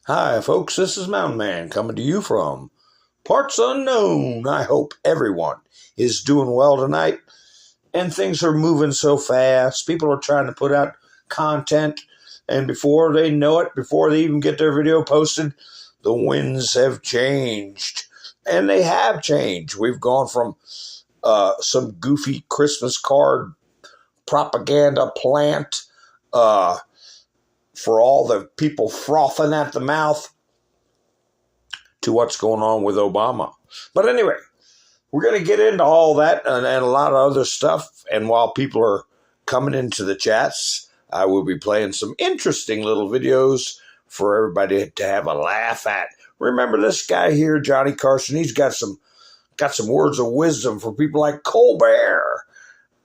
Hi, folks, this is Mountain Man coming to you from parts unknown. I hope everyone is doing well tonight, and things are moving so fast. People are trying to put out content, and before they know it, before they even get their video posted, the winds have changed, and they have changed. We've gone from some goofy Christmas card propaganda plant for all the people frothing at the mouth to what's going on with Obama. But anyway, we're going to get into all that and a lot of other stuff. And while people are coming into the chats, I will be playing some interesting little videos for everybody to have a laugh at. Remember this guy here, Johnny Carson, he's got some words of wisdom for people like Colbert.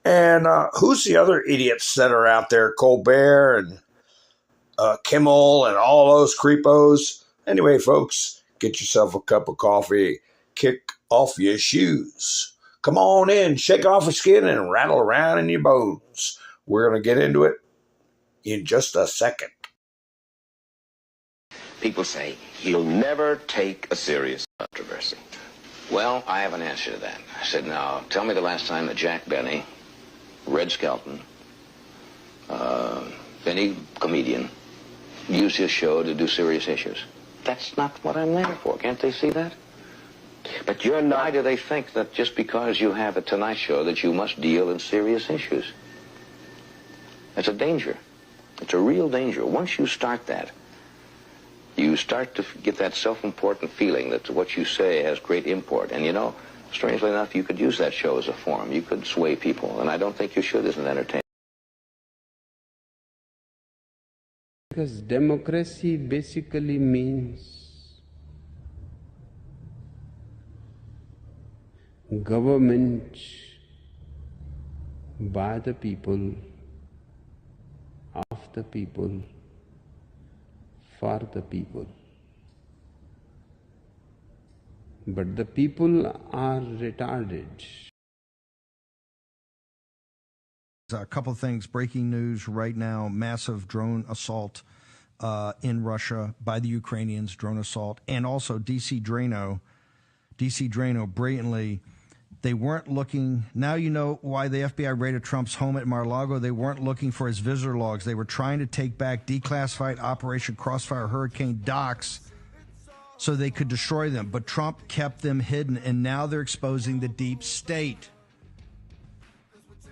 And who's the other idiots that are out there? Colbert and Kimmel and all those creepos. Anyway, folks, get yourself a cup of coffee, kick off your shoes. Come on in, shake off your skin and rattle around in your bones. We're going to get into it in just a second. People say, he'll never take a serious controversy. Well, I have an answer to that. I said, now, tell me the last time that Jack Benny, Red Skelton, any comedian, used his show to do serious issues. That's not what I'm there for. Can't they see that? But you're not. Why do they think that just because you have a Tonight Show that you must deal in serious issues? It's a danger. It's a real danger. Once you start that, you start to get that self-important feeling that what you say has great import. And you know, strangely enough, you could use that show as a forum. You could sway people, and I don't think you should as an entertainer. Because democracy basically means government by the people, of the people, for the people. But the people are retarded. A couple of things, breaking news right now, massive drone assault in Russia by the Ukrainians, drone assault, and also DC Drano brilliantly, they weren't looking, now you know why the FBI raided Trump's home at Mar-a-Lago. They weren't looking for his visitor logs. They were trying to take back declassified Operation Crossfire Hurricane docks so they could destroy them. But Trump kept them hidden, and now they're exposing the deep state.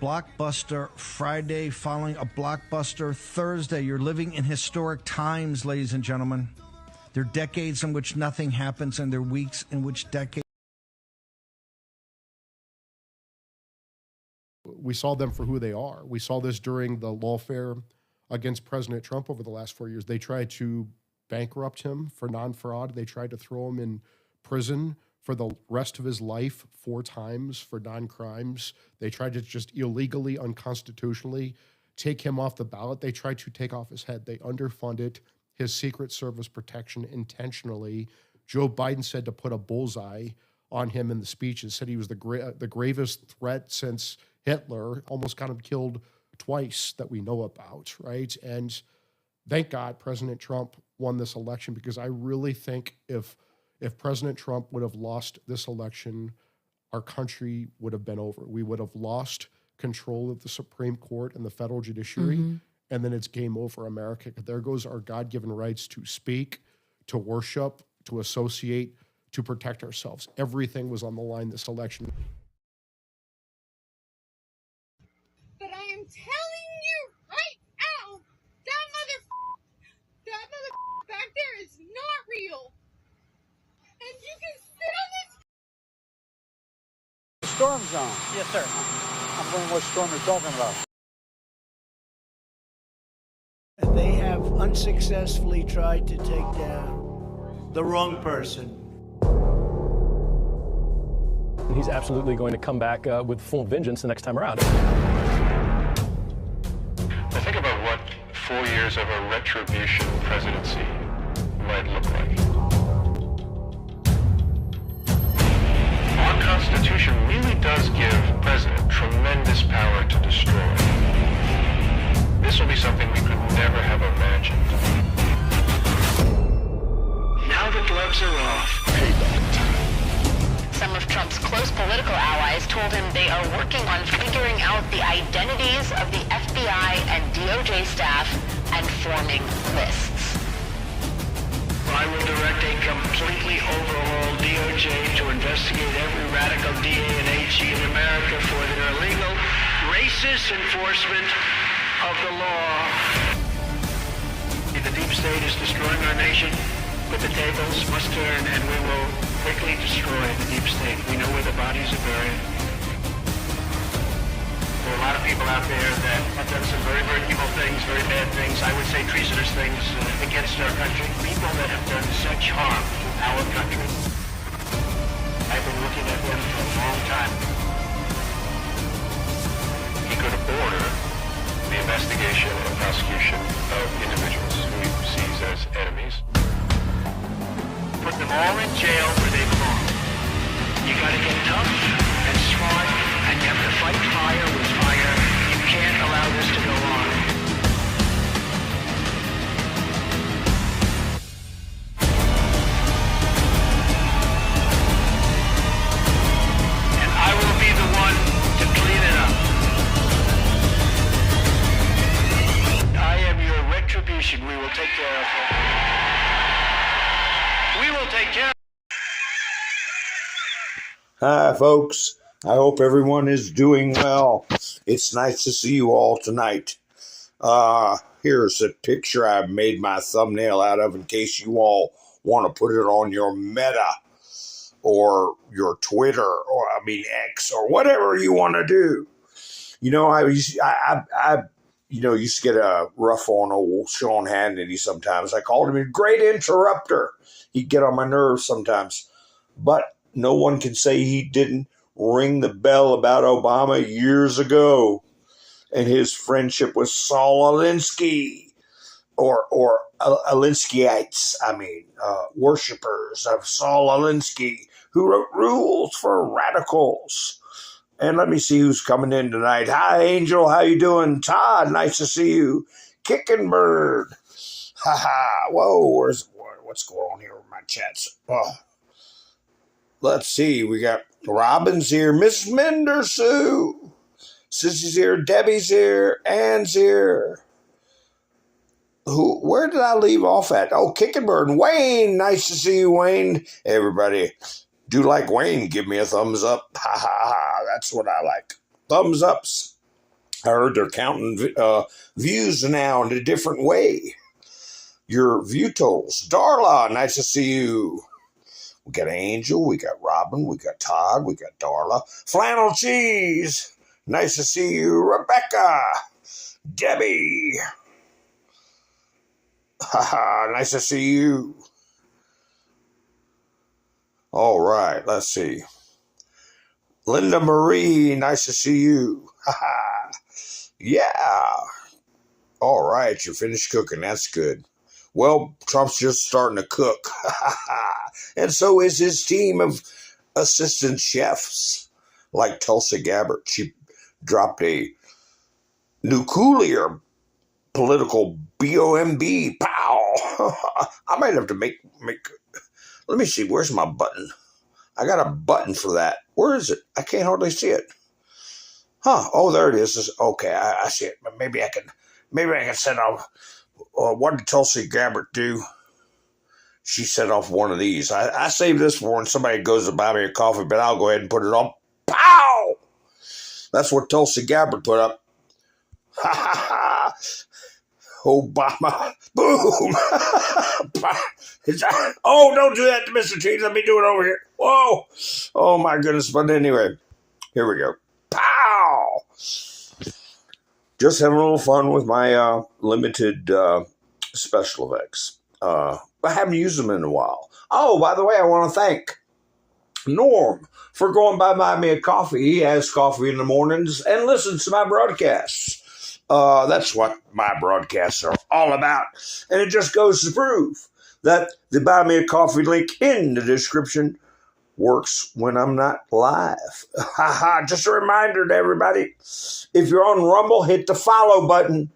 Blockbuster Friday following a blockbuster Thursday. You're living in historic times, ladies and gentlemen. There are decades in which nothing happens, and there are weeks in which decades. We saw them for who they are. We saw this during the lawfare against President Trump over the last 4 years. They tried to bankrupt him for non-fraud. They tried to throw him in prison for the rest of his life 4 times for non-crimes. They tried to just illegally, unconstitutionally take him off the ballot. They tried to take off his head. They underfunded his Secret Service protection intentionally. Joe Biden said to put a bullseye on him in the speeches, said he was the gravest threat since Hitler, almost got him killed twice that we know about, right? And thank God President Trump won this election, because I really think if President Trump would have lost this election, our country would have been over. We would have lost control of the Supreme Court and the federal judiciary, and then it's game over, America. There goes our God-given rights to speak, to worship, to associate, to protect ourselves. Everything was on the line this election. But I am telling you right now, that mother back there is not real. And you can sit on this. Storm zone. Yes, sir. I'm wondering what storm you're talking about. They have unsuccessfully tried to take down the wrong person. He's absolutely going to come back with full vengeance the next time around. Now think about what 4 years of a retribution presidency might look like. Our Constitution really does give President tremendous power to destroy. This will be something we could never have imagined. gloves are off. Some of Trump's close political allies told him they are working on figuring out the identities of the FBI and DOJ staff and forming lists. I will direct a completely overhauled DOJ to investigate every radical DA and AG in America for their illegal, racist enforcement of the law. The deep state is destroying our nation, but the tables must turn, and we will quickly destroy the deep state. We know where the bodies are buried. There are a lot of people out there that have done some very, very evil things, very bad things, I would say treasonous things against our country. People that have done such harm to our country. I've been looking at them for a long time. He could order the investigation and prosecution of individuals who he sees as enemies. Put them all in jail where they belong. You gotta get tough and smart, and you have to fight fire with fire. You can't allow this to go on. And I will be the one to clean it up. I am your retribution. We will take care of it. We will take care. Hi, folks. I hope everyone is doing well. It's nice to see you all tonight. Here's a picture I made my thumbnail out of in case you all want to put it on your Meta or your Twitter or X or whatever you want to do. You know, I used to get a rough on old Sean Hannity sometimes. I called him a great interrupter. He'd get on my nerves sometimes. But no one can say he didn't ring the bell about Obama years ago and his friendship with Saul Alinsky or Alinskyites, worshippers of Saul Alinsky who wrote rules for radicals. And let me see who's coming in tonight. Hi, Angel. How you doing? Todd, nice to see you. Kicking Bird. Whoa, what's going on here with my chats? Oh. Let's see. We got Robin's here. Miss Mendersue. Sissy's here. Debbie's here. Ann's here. Where did I leave off at? Oh, Kicking Bird. Wayne. Nice to see you, Wayne. Everybody, do like Wayne. Give me a thumbs up. That's what I like. Thumbs ups. I heard they're counting views now in a different way. Your view totals. Darla, nice to see you. We got Angel, we got Robin, we got Todd, we got Darla. Flannel Cheese, nice to see you. Rebecca, Debbie, nice to see you. All right, let's see. Linda Marie, nice to see you. Yeah. All right, you finished cooking. That's good. Well, Trump's just starting to cook. And so is his team of assistant chefs, like Tulsi Gabbard. She dropped a nuclear political BOMB. Pow! I might have to make. Let me see. Where's my button? I got a button for that. Where is it? I can't hardly see it. Huh? Oh, there it is. Okay, I see it. But maybe I can set off. What did Tulsi Gabbard do? She set off one of these. I saved this for when somebody goes to buy me a coffee, but I'll go ahead and put it on. Pow! That's what Tulsi Gabbard put up. Ha ha ha! Obama. Boom! Oh, don't do that to Mr. T. Let me do it over here. Whoa! Oh, my goodness. But anyway, here we go. Pow! Just having a little fun with my limited special effects. I haven't used them in a while. Oh, by the way, I want to thank Norm for going by me a coffee. He has coffee in the mornings and listens to my broadcasts. That's what my broadcasts are all about. And it just goes to prove that the Buy Me a Coffee link in the description works when I'm not live. Just a reminder to everybody, if you're on Rumble, hit the follow button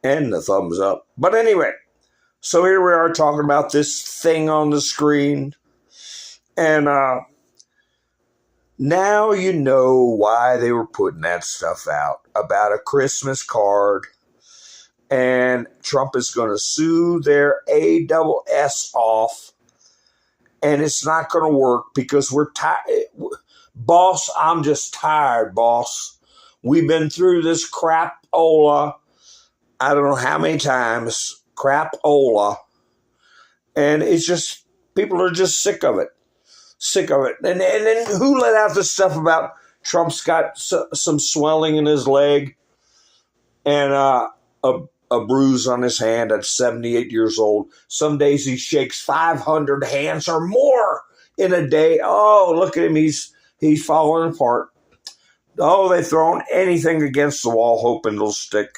and the thumbs up. But anyway, So here we are talking about this thing on the screen. And now you know why they were putting that stuff out about a Christmas card. And Trump is going to sue their ASS off. And it's not going to work because we're tired. Boss, I'm just tired, boss. We've been through this crapola, I don't know how many times, crapola. And it's just, people are just sick of it. Sick of it. And then who let out this stuff about Trump's got some swelling in his leg and a bruise on his hand at 78 years old. Some days he shakes 500 hands or more in a day. Oh, look at him. He's falling apart. Oh, they've thrown anything against the wall hoping it'll stick.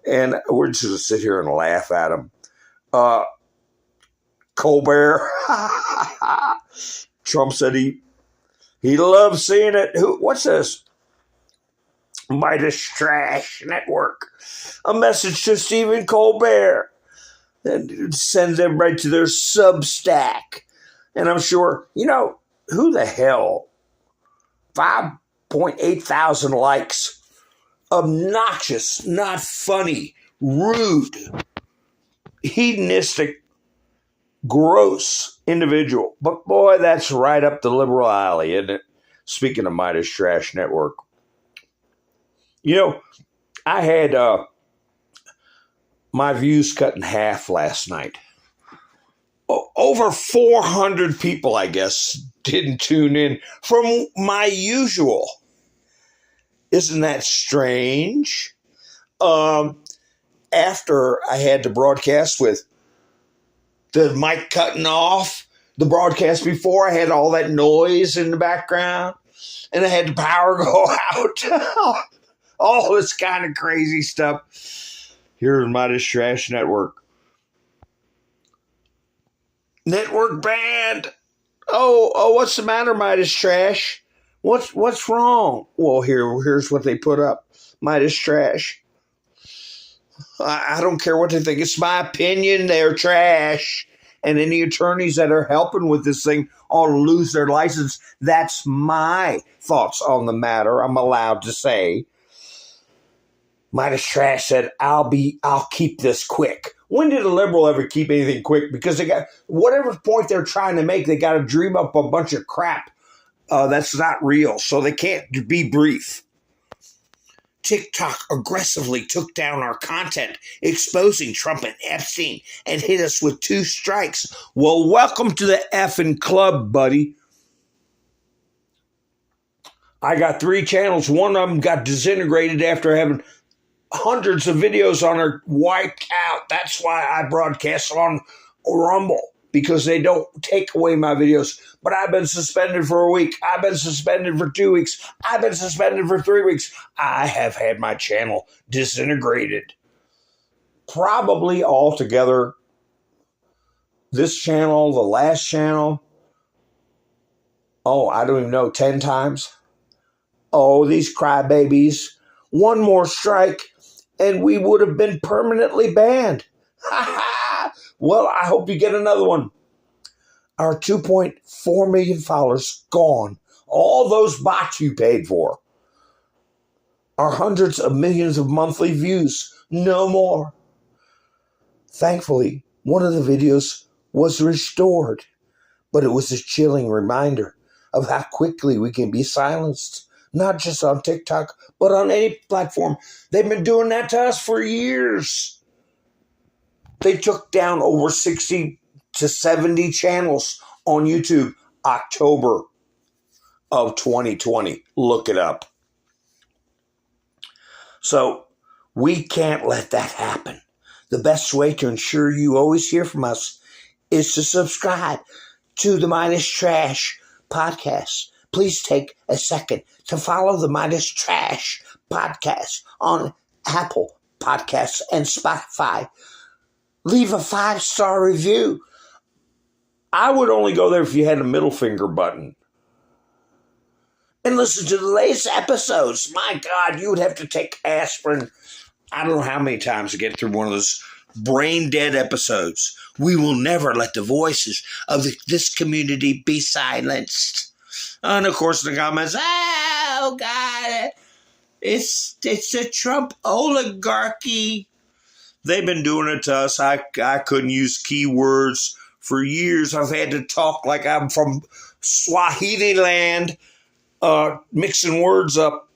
And we're just going to sit here and laugh at him. Colbert. Trump said he loves seeing it. What's this? Midas Trash Network. A message to Stephen Colbert. And it sends everybody to their Substack. And I'm sure, who the hell? 5.8 thousand likes. Obnoxious, not funny, rude, hedonistic, gross individual. But boy, that's right up the liberal alley, isn't it? Speaking of Midas Trash Network. I had my views cut in half last night. Over 400 people, I guess, didn't tune in from my usual. Isn't that strange? After I had to broadcast with the mic cutting off, the broadcast before, I had all that noise in the background, and I had the power go out. All this kind of crazy stuff. Here's Midas Trash Network. Network banned. Oh, what's the matter, Midas Trash? What's wrong? Well, here's what they put up. Midas Trash. I don't care what they think. It's my opinion. They're trash. And any attorneys that are helping with this thing ought to lose their license. That's my thoughts on the matter. I'm allowed to say. Midas Trash said, I'll keep this quick. When did a liberal ever keep anything quick? Because they got whatever point they're trying to make, they got to dream up a bunch of crap that's not real. So they can't be brief. TikTok aggressively took down our content, exposing Trump and Epstein, and hit us with 2 strikes. Well, welcome to the effing club, buddy. I got 3 channels. One of them got disintegrated after having hundreds of videos on her wiped out. That's why I broadcast on Rumble, because they don't take away my videos. But I've been suspended for a week. I've been suspended for 2 weeks. I've been suspended for 3 weeks. I have had my channel disintegrated. Probably altogether, this channel, the last channel, I don't even know, 10 times. Oh, these crybabies. One more strike, and we would have been permanently banned. Well, I hope you get another one. Our 2.4 million followers gone. All those bots you paid for. Our hundreds of millions of monthly views. No more. Thankfully, one of the videos was restored, but it was a chilling reminder of how quickly we can be silenced. Not just on TikTok, but on any platform. They've been doing that to us for years. They took down over 60 to 70 channels on YouTube October of 2020. Look it up. So we can't let that happen. The best way to ensure you always hear from us is to subscribe to the Midas Trash podcast. Please take a second to follow the Midas Trash podcast on Apple Podcasts and Spotify. Leave a 5-star review. I would only go there if you had a middle finger button. And listen to the latest episodes. My God, you would have to take aspirin, I don't know how many times to get through one of those brain dead episodes. We will never let the voices of this community be silenced. And of course, the comments, oh God, it's the Trump oligarchy. They've been doing it to us. I couldn't use keywords for years. I've had to talk like I'm from Swahili land, mixing words up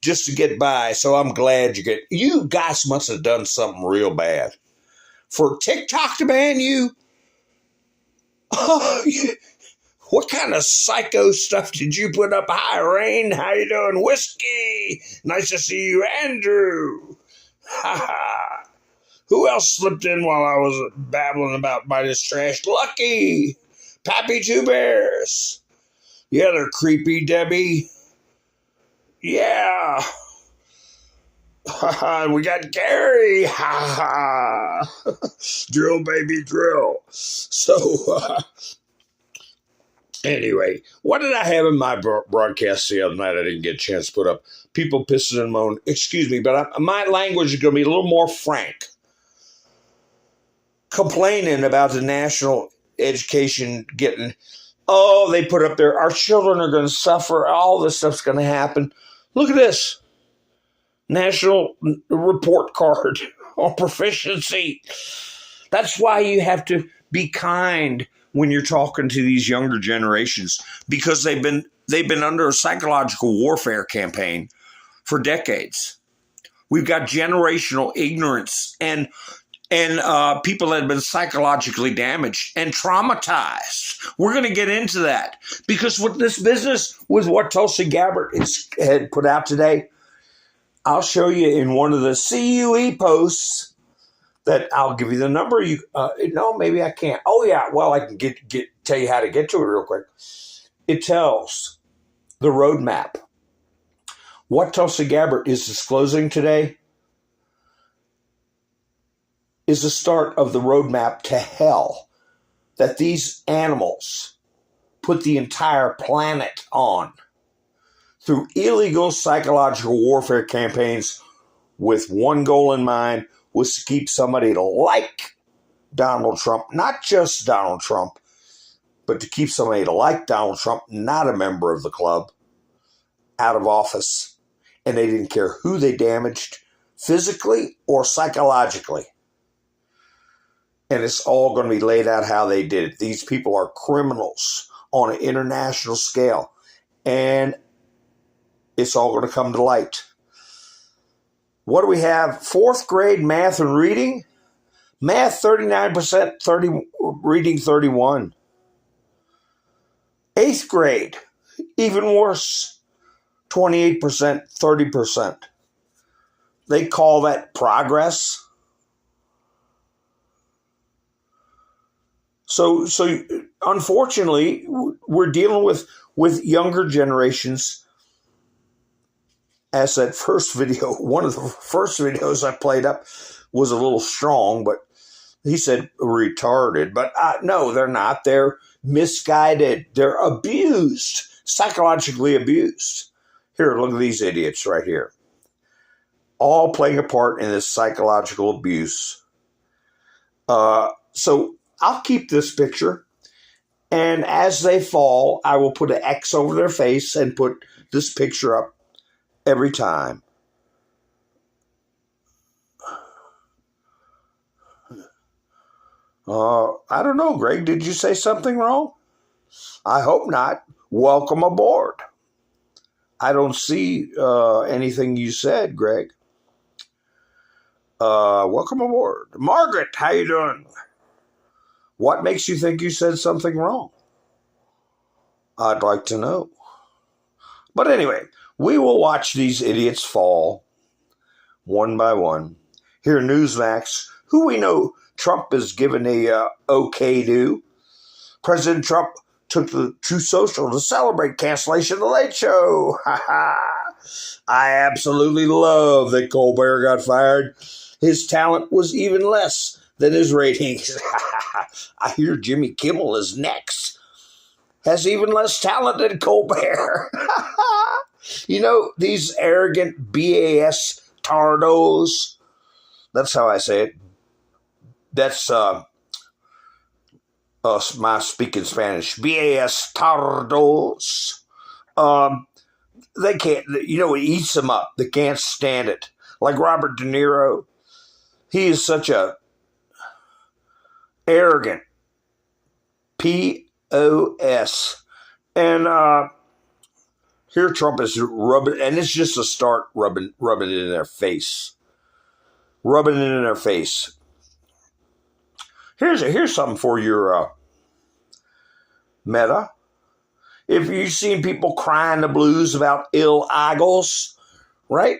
just to get by. So I'm glad you guys must have done something real bad. For TikTok to ban you? Oh, what kind of psycho stuff did you put up? Hi, Rain. How you doing? Whiskey. Nice to see you, Andrew. Ha ha. Who else slipped in while I was babbling about my trash? Lucky. Pappy Two Bears. Yeah, they're creepy, Debbie. Yeah. We got Gary. Ha ha. Drill, baby, drill. So, anyway, what did I have in my broadcast the other night I didn't get a chance to put up? People pissing and moaning. Excuse me, but my language is going to be a little more frank. Complaining about the national education getting, oh, they put up there, our children are going to suffer, all this stuff's going to happen. Look at this. National report card on proficiency. That's why you have to be kind when you're talking to these younger generations, because they've been under a psychological warfare campaign for decades. We've got generational ignorance and people that have been psychologically damaged and traumatized. We're going to get into that because with this business, with what Tulsi Gabbard had put out today, I'll show you in one of the CUE posts that I'll give you the number. No, maybe I can't. Oh yeah, well I can tell you how to get to it real quick. It tells the roadmap. What Tulsi Gabbard is disclosing today is the start of the roadmap to hell that these animals put the entire planet on through illegal psychological warfare campaigns with one goal in mind, was to keep somebody to like Donald Trump, not just Donald Trump, but to keep somebody to like Donald Trump, not a member of the club, out of office. And they didn't care who they damaged physically or psychologically. And it's all going to be laid out how they did it. These people are criminals on an international scale. And it's all going to come to light. What do we have? Fourth grade math and reading. Math 39%, reading 31%. Eighth grade, even worse, 28%, 30%. They call that progress. So unfortunately, we're dealing with younger generations. As that first video, one of the first videos I played up was a little strong, but he said retarded. But no, they're not. They're misguided. They're abused, psychologically abused. Here, look at these idiots right here. All playing a part in this psychological abuse. So I'll keep this picture, and as they fall, I will put an X over their face and put this picture up every time. I don't know, Greg. Did you say something wrong? I hope not. Welcome aboard. I don't see anything you said, Greg. Welcome aboard. Margaret, how you doing? What makes you think you said something wrong? I'd like to know. But anyway, we will watch these idiots fall one by one. Here, Newsmax, who we know Trump has given a okay to. President Trump took the True Social to celebrate cancellation of the Late Show. I absolutely love that Colbert got fired. His talent was even less than his ratings. I hear Jimmy Kimmel is next. Has even less talent than Colbert. You know, these arrogant BAS tardos, that's how I say it, That's my speaking Spanish. Bastardos. They can't, it eats them up. They can't stand it. Like Robert De Niro, he is such a arrogant POS. And here Trump is rubbing, and it's just a start rubbing it in their face. Rubbing it in their face. Here's something for your Meta. If you've seen people crying the blues about illegals, right?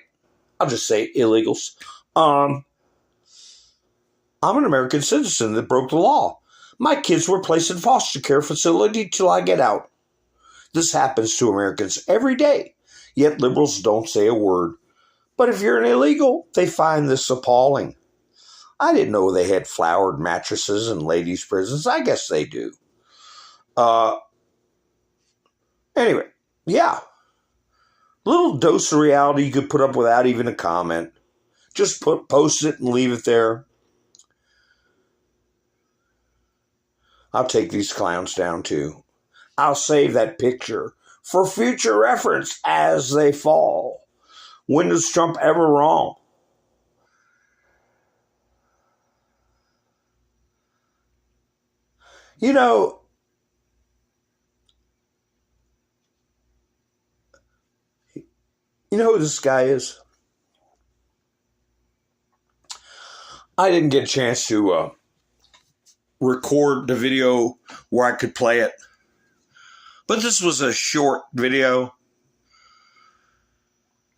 I'll just say illegals. I'm an American citizen that broke the law. My kids were placed in foster care facility till I get out. This happens to Americans every day, yet liberals don't say a word. But if you're an illegal, they find this appalling. I didn't know they had flowered mattresses in ladies' prisons. I guess they do. Anyway, yeah. Little dose of reality you could put up without even a comment. Just post it and leave it there. I'll take these clowns down too. I'll save that picture for future reference as they fall. When was Trump ever wrong? You know who this guy is? I didn't get a chance to record the video where I could play it. But this was a short video.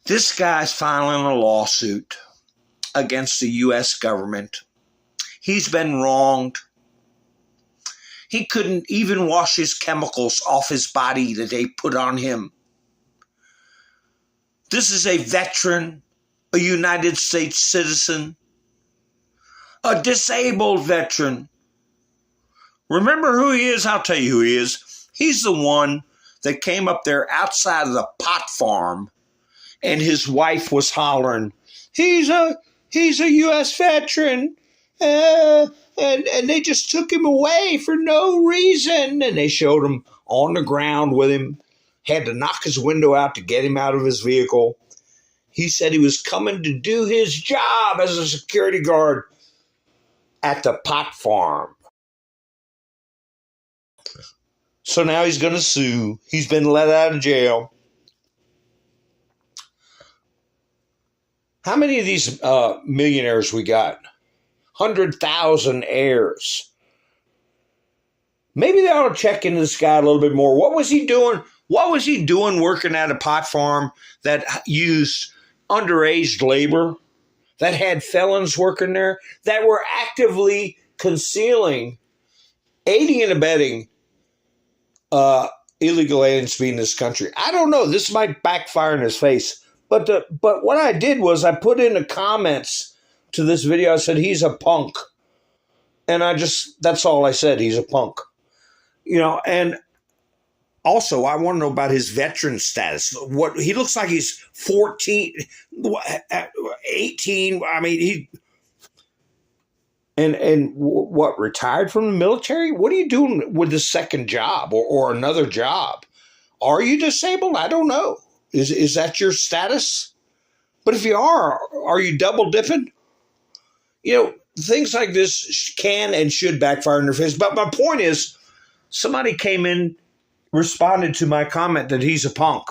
This guy's filing a lawsuit against the U.S. government. He's been wronged. He couldn't even wash his chemicals off his body that they put on him. This is a veteran, a United States citizen, a disabled veteran. Remember who he is? I'll tell you who he is. He's the one that came up there outside of the pot farm and his wife was hollering, he's a U.S. veteran. And they just took him away for no reason. And they showed him on the ground with him, had to knock his window out to get him out of his vehicle. He said he was coming to do his job as a security guard at the pot farm. So now he's going to sue. He's been let out of jail. How many of these millionaires we got? 100,000 heirs. Maybe they ought to check into this guy a little bit more. What was he doing? What was he doing working at a pot farm that used underage labor, that had felons working there, that were actively concealing, aiding and abetting illegal aliens being in this country? I don't know. This might backfire in his face. But what I did was I put in the comments to this video, I said, he's a punk. And that's all I said. He's a punk. And also I want to know about his veteran status. What he looks like he's 14, 18. I mean, and what, retired from the military? What are you doing with the second job or another job? Are you disabled? I don't know. Is that your status? But if you are you double dipping? Things like this can and should backfire in their face. But my point is, somebody came in, responded to my comment that he's a punk.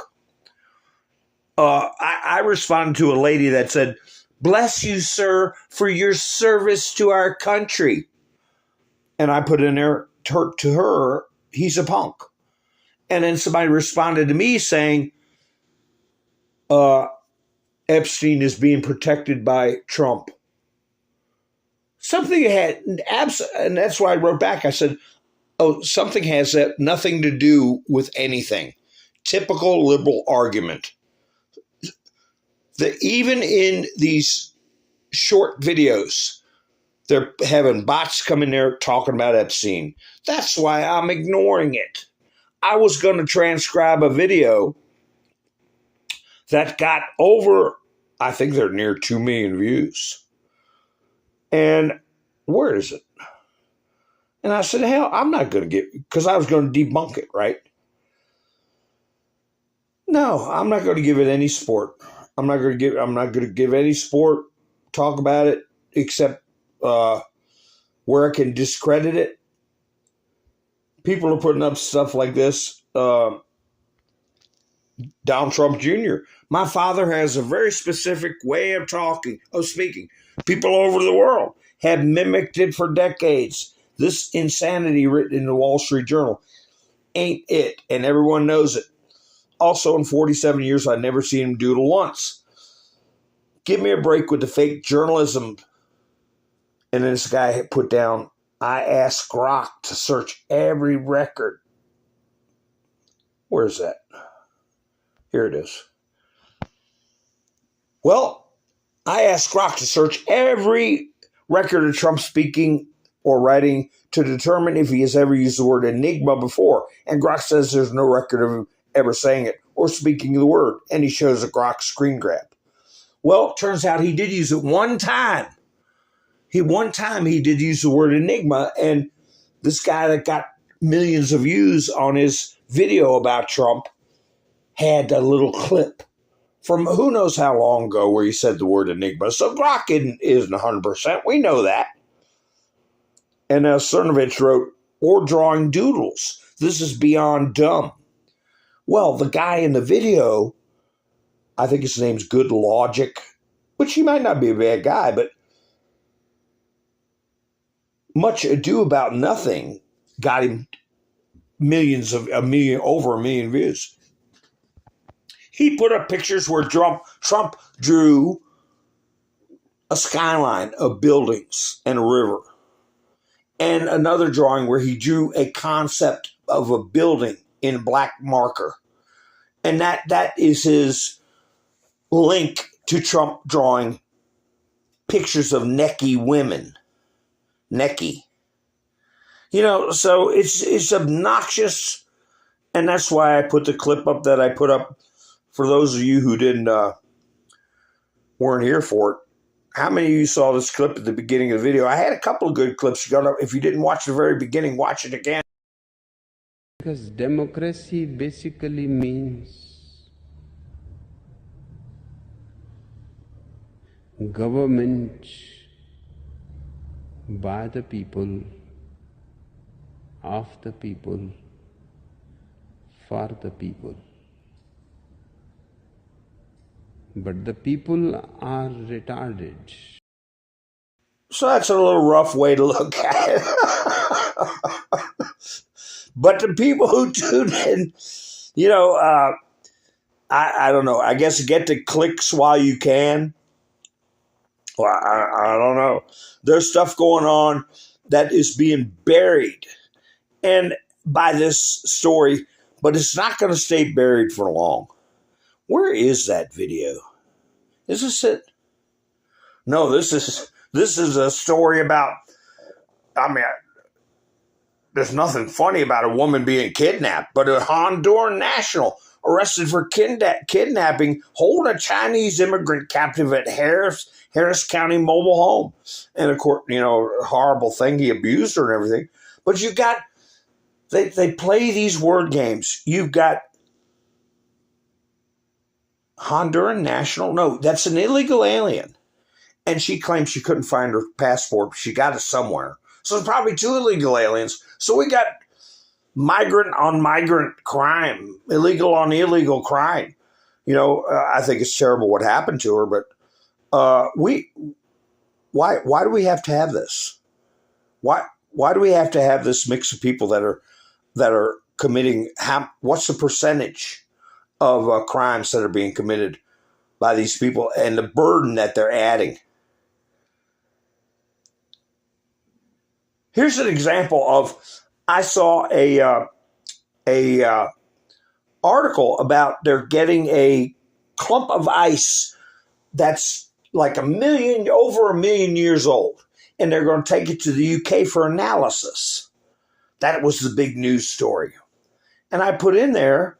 I responded to a lady that said, "Bless you, sir, for your service to our country." And I put in there to her, he's a punk. And then somebody responded to me saying, Epstein is being protected by Trump. Something had, and that's why I wrote back. I said, something has nothing to do with anything. Typical liberal argument. Even in these short videos, they're having bots come in there talking about Epstein. That's why I'm ignoring it. I was going to transcribe a video that got over, I think they're near 2 million views. And Where is it? And I said, hell, I'm not going to get, because I was going to debunk it, right? No, I'm not going to give it any support. I'm not going to give any support, talk about it, except where I can discredit it. People are putting up stuff like this. Donald Trump Jr. My father has a very specific way of speaking. People all over the world have mimicked it for decades. This insanity written in the Wall Street Journal ain't it, and everyone knows it. Also, in 47 years, I've never seen him doodle once. Give me a break with the fake journalism. And then this guy put down, I asked Grok to search every record. Where's that? Here it is. Well, I asked Grok to search every record of Trump speaking or writing to determine if he has ever used the word enigma before. And Grok says there's no record of him ever saying it or speaking the word. And he shows a Grok screen grab. Well, it turns out he did use it one time. He did use the word enigma. And this guy that got millions of views on his video about Trump had a little clip from who knows how long ago where he said the word enigma. So Grok isn't 100%. We know that. And Cernovich wrote, or drawing doodles. This is beyond dumb. Well, the guy in the video, I think his name's Good Logic, which he might not be a bad guy, but much ado about nothing got him over a million views. He put up pictures where Trump drew a skyline of buildings and a river. And another drawing where he drew a concept of a building in black marker. And that is his link to Trump drawing pictures of necky women. Necky. So it's obnoxious. And that's why I put the clip up that I put up for those of you who weren't here for it. How many of you saw this clip at the beginning of the video? I had a couple of good clips. If you didn't watch the very beginning, watch it again. Because democracy basically means government by the people, of the people, for the people. But the people are retarded. So that's a little rough way to look at it. But the people who tune in, I don't know. I guess get the clicks while you can. Well, I don't know. There's stuff going on that is being buried and by this story, but it's not going to stay buried for long. Where is that video? Is this it? No, this is a story about, there's nothing funny about a woman being kidnapped, but a Honduran national arrested for kidnapping, holding a Chinese immigrant captive at Harris County mobile home. And of course, horrible thing, he abused her and everything. But you got, they play these word games. You've got Honduran national. No, that's an illegal alien. And she claims she couldn't find her passport. She got it somewhere. So it's probably two illegal aliens. So we got migrant on migrant crime, illegal on illegal crime. I think it's terrible what happened to her, but why do we have to have this? Why do we have to have this mix of people that are committing? What's the percentage of crimes that are being committed by these people and the burden that they're adding? Here's an example of, I saw a article about they're getting a clump of ice that's like over a million years old, and they're going to take it to the UK for analysis. That was the big news story. And I put in the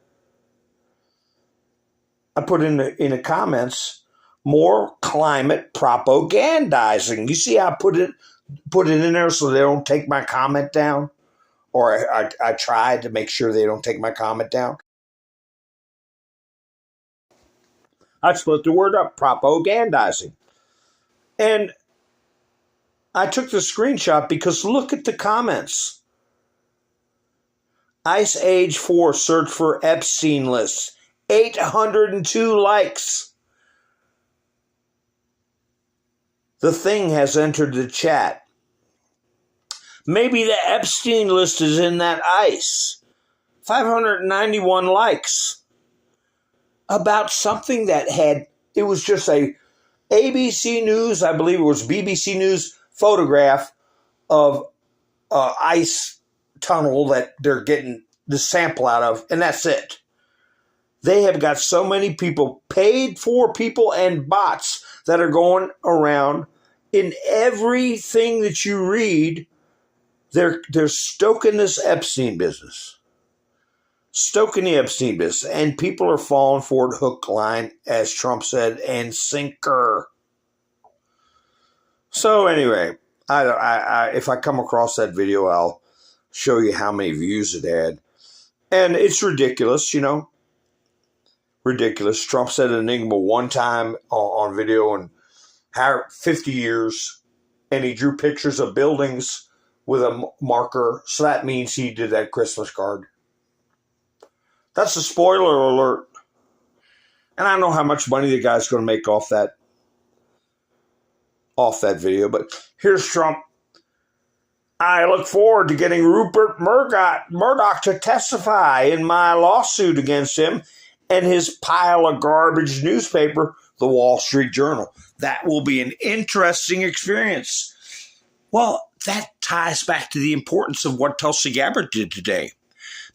comments, more climate propagandizing. You see how I put it, put it in there so they don't take my comment down, or I tried to make sure they don't take my comment down. I split the word up, propagandizing. And I took the screenshot because look at the comments. Ice Age 4 search for Epstein list. 802 likes. The thing has entered the chat. Maybe the Epstein list is in that ice. 591 likes. About something that had, it was just a ABC News, I believe it was BBC News photograph of ice tunnel that they're getting the sample out of, and that's it. They have got so many people, paid for people and bots that are going around. In everything that you read, they're stoking this Epstein business. Stoking the Epstein business. And people are falling for it hook, line, as Trump said, and sinker. So anyway, if I come across that video, I'll show you how many views it had. And it's ridiculous, you know. Ridiculous. Trump said enigma one time on video in 50 years, and he drew pictures of buildings with a marker. So that means he did that Christmas card. That's a spoiler alert. And I don't know how much money the guy's going to make off that video. But here's Trump. I look forward to getting Rupert Murdoch to testify in my lawsuit against him and his pile of garbage newspaper, the Wall Street Journal. That will be an interesting experience. Well, that ties back to the importance of what Tulsi Gabbard did today.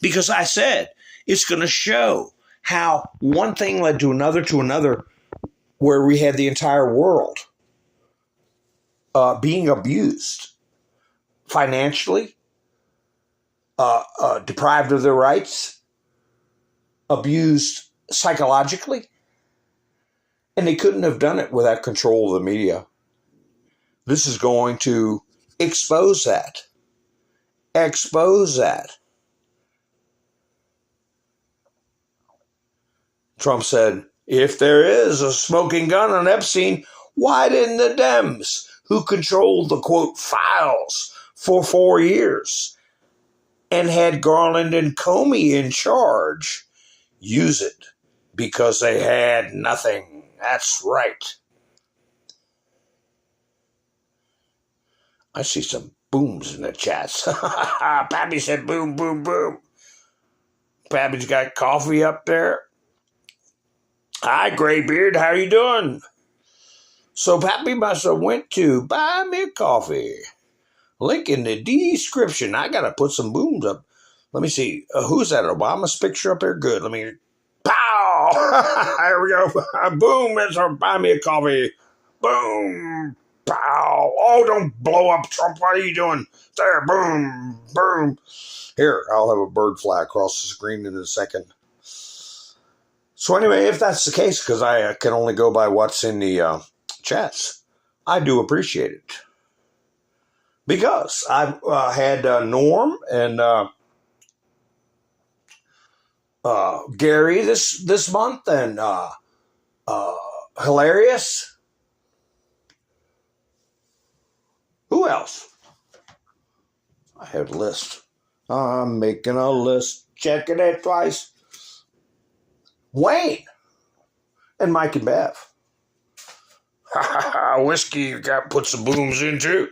Because I said it's going to show how one thing led to another, where we had the entire world being abused financially, deprived of their rights, abused psychologically, and they couldn't have done it without control of the media. This is going to expose that. Expose that. Trump said, if there is a smoking gun on Epstein, why didn't the Dems, who controlled the, quote, files for 4 years and had Garland and Comey in charge, use it? Because they had nothing. That's right. I see some booms in the chats. Pappy said boom, boom, boom. Pappy's got coffee up there. Hi, Graybeard. How you doing? So Pappy must have went to buy me a coffee. Link in the description. I got to put some booms up. Let me see. Who's that? Obama's picture up there? Good. Let me... Pow! There we go. Boom. It's buy me a coffee. Boom. Pow. Oh, don't blow up, Trump. What are you doing? There. Boom. Boom. Here, I'll have a bird fly across the screen in a second. So anyway, if that's the case, because I can only go by what's in the chats, I do appreciate it. Because I've had Norm and Gary this month, and Hilarious. Who else? I have a list. I'm making a list, checking it twice. Wayne and Mike and Bev. Whiskey, you got to put some booms in too.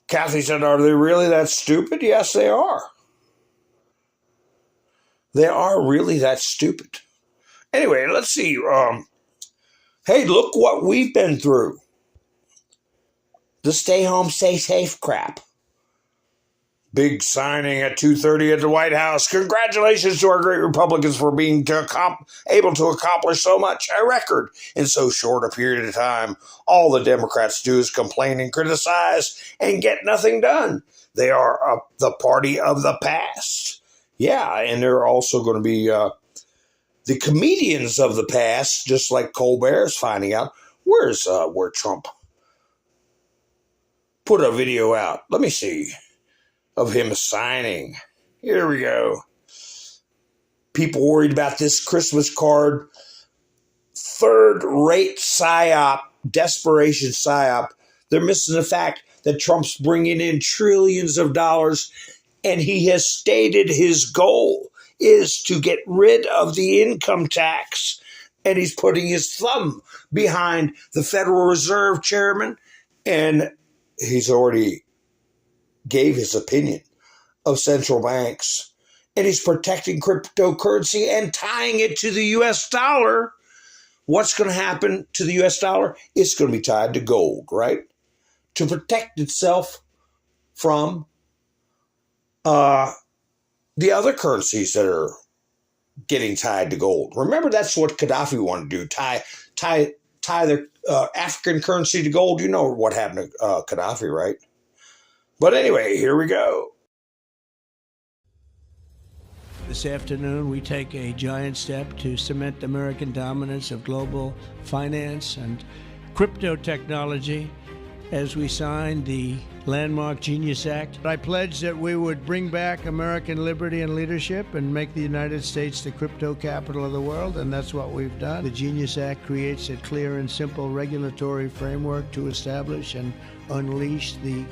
Kathy said, are they really that stupid? Yes, they are. They are really that stupid. Anyway, let's see. Hey, look what we've been through. The stay home, stay safe crap. Big signing at 2:30 at the White House. Congratulations to our great Republicans for being able to accomplish so much, a record, in so short a period of time. All the Democrats do is complain and criticize and get nothing done. They are the party of the past. Yeah, and they're also going to be the comedians of the past, just like Colbert's finding out. Where Trump? put a video out. Let me see. Of him signing. Here we go. People worried about this Christmas card. Third-rate psyop, desperation psyop. They're missing the fact that Trump's bringing in trillions of dollars, and he has stated his goal is to get rid of the income tax. And he's putting his thumb behind the Federal Reserve chairman, and he's already gave his opinion of central banks. And he's protecting cryptocurrency and tying it to the U.S. dollar. What's going to happen to the U.S. dollar? It's going to be tied to gold, right? To protect itself from the other currencies that are getting tied to gold. Remember, that's what Gaddafi wanted to do, tie the African currency to gold. You know what happened to Gaddafi, right? But anyway, here we go. This afternoon, we take a giant step to cement American dominance of global finance and crypto technology as we sign the landmark Genius Act. I pledge that we would bring back American liberty and leadership and make the United States the crypto capital of the world, and that's what we've done. The Genius Act creates a clear and simple regulatory framework to establish and unleash the